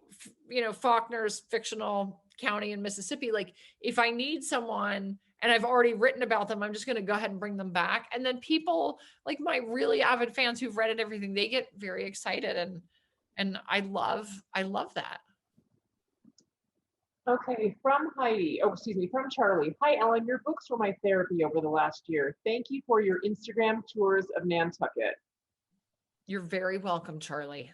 Faulkner's fictional county in Mississippi. Like if I need someone and I've already written about them, I'm just going to go ahead and bring them back. And then people, like my really avid fans who've read it, everything, they get very excited. And I love that. Okay, from Charlie. Hi, Ellen. Your books were my therapy over the last year. Thank you for your Instagram tours of Nantucket. You're very welcome, Charlie.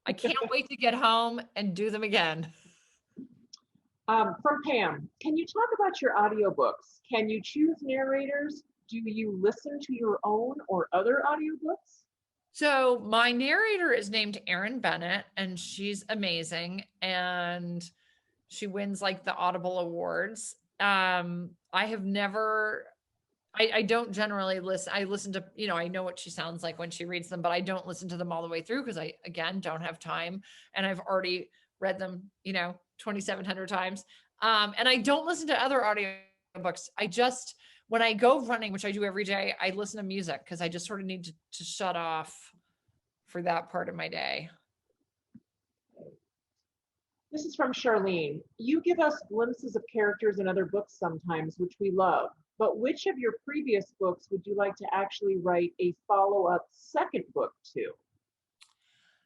I can't wait to get home and do them again. From Pam, can you talk about your audiobooks? Can you choose narrators? Do you listen to your own or other audiobooks? So my narrator is named Erin Bennett, and she's amazing. And she wins like the Audible Awards. I don't generally listen. I listen to, I know what she sounds like when she reads them, but I don't listen to them all the way through because I, again, don't have time. And I've already read them, 2,700 times. And I don't listen to other audiobooks. When I go running, which I do every day, I listen to music because I just sort of need to shut off for that part of my day. This is from Charlene. You give us glimpses of characters in other books sometimes, which we love. But which of your previous books would you like to actually write a follow-up second book to?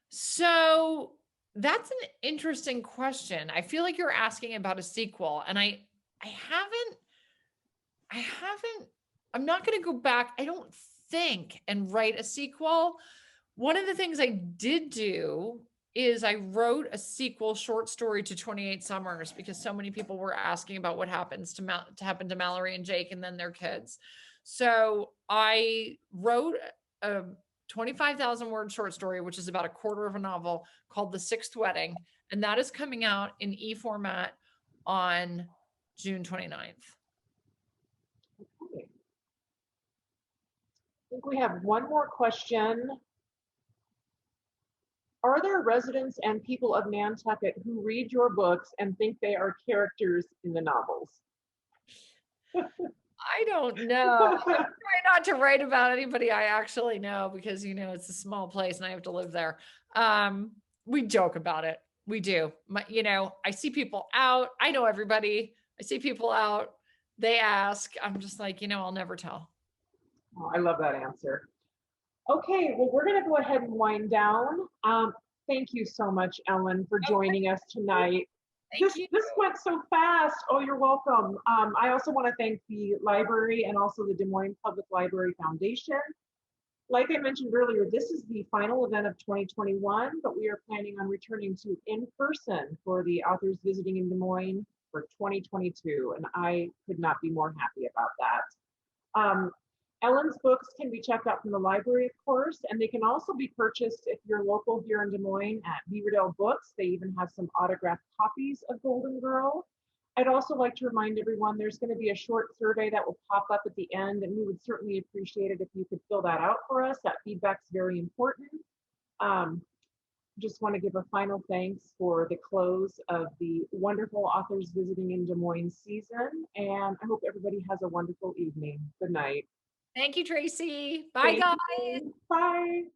So that's an interesting question. I feel like you're asking about a sequel, and I'm not going to go back, I don't think, and write a sequel. One of the things I did do is I wrote a sequel short story to 28 Summers because so many people were asking about what happens to happen to Mallory and Jake and then their kids. So I wrote a 25,000 word short story, which is about a quarter of a novel, called The Sixth Wedding. And that is coming out in e-format on June 29th. Okay. I think we have one more question. Are there residents and people of Nantucket who read your books and think they are characters in the novels? I don't know. I try not to write about anybody I actually know because, it's a small place and I have to live there. We joke about it. We do. I see people out. I know everybody. I see people out. They ask. I'm just like, I'll never tell. Oh, I love that answer. Okay, well, we're going to go ahead and wind down. Thank you so much, Ellen, for joining us tonight. This went so fast. Oh, you're welcome. I also want to thank the library and also the Des Moines Public Library Foundation. Like I mentioned earlier, this is the final event of 2021, but we are planning on returning to in-person for the authors visiting in Des Moines for 2022, and I could not be more happy about that. Ellen's books can be checked out from the library, of course, and they can also be purchased if you're local here in Des Moines at Beaverdale Books. They even have some autographed copies of Golden Girl. I'd also like to remind everyone there's going to be a short survey that will pop up at the end, and we would certainly appreciate it if you could fill that out for us. That feedback's very important. Just want to give a final thanks for the close of the wonderful authors visiting in Des Moines season, and I hope everybody has a wonderful evening. Good night. Thank you, Tracey. Bye, guys. Bye.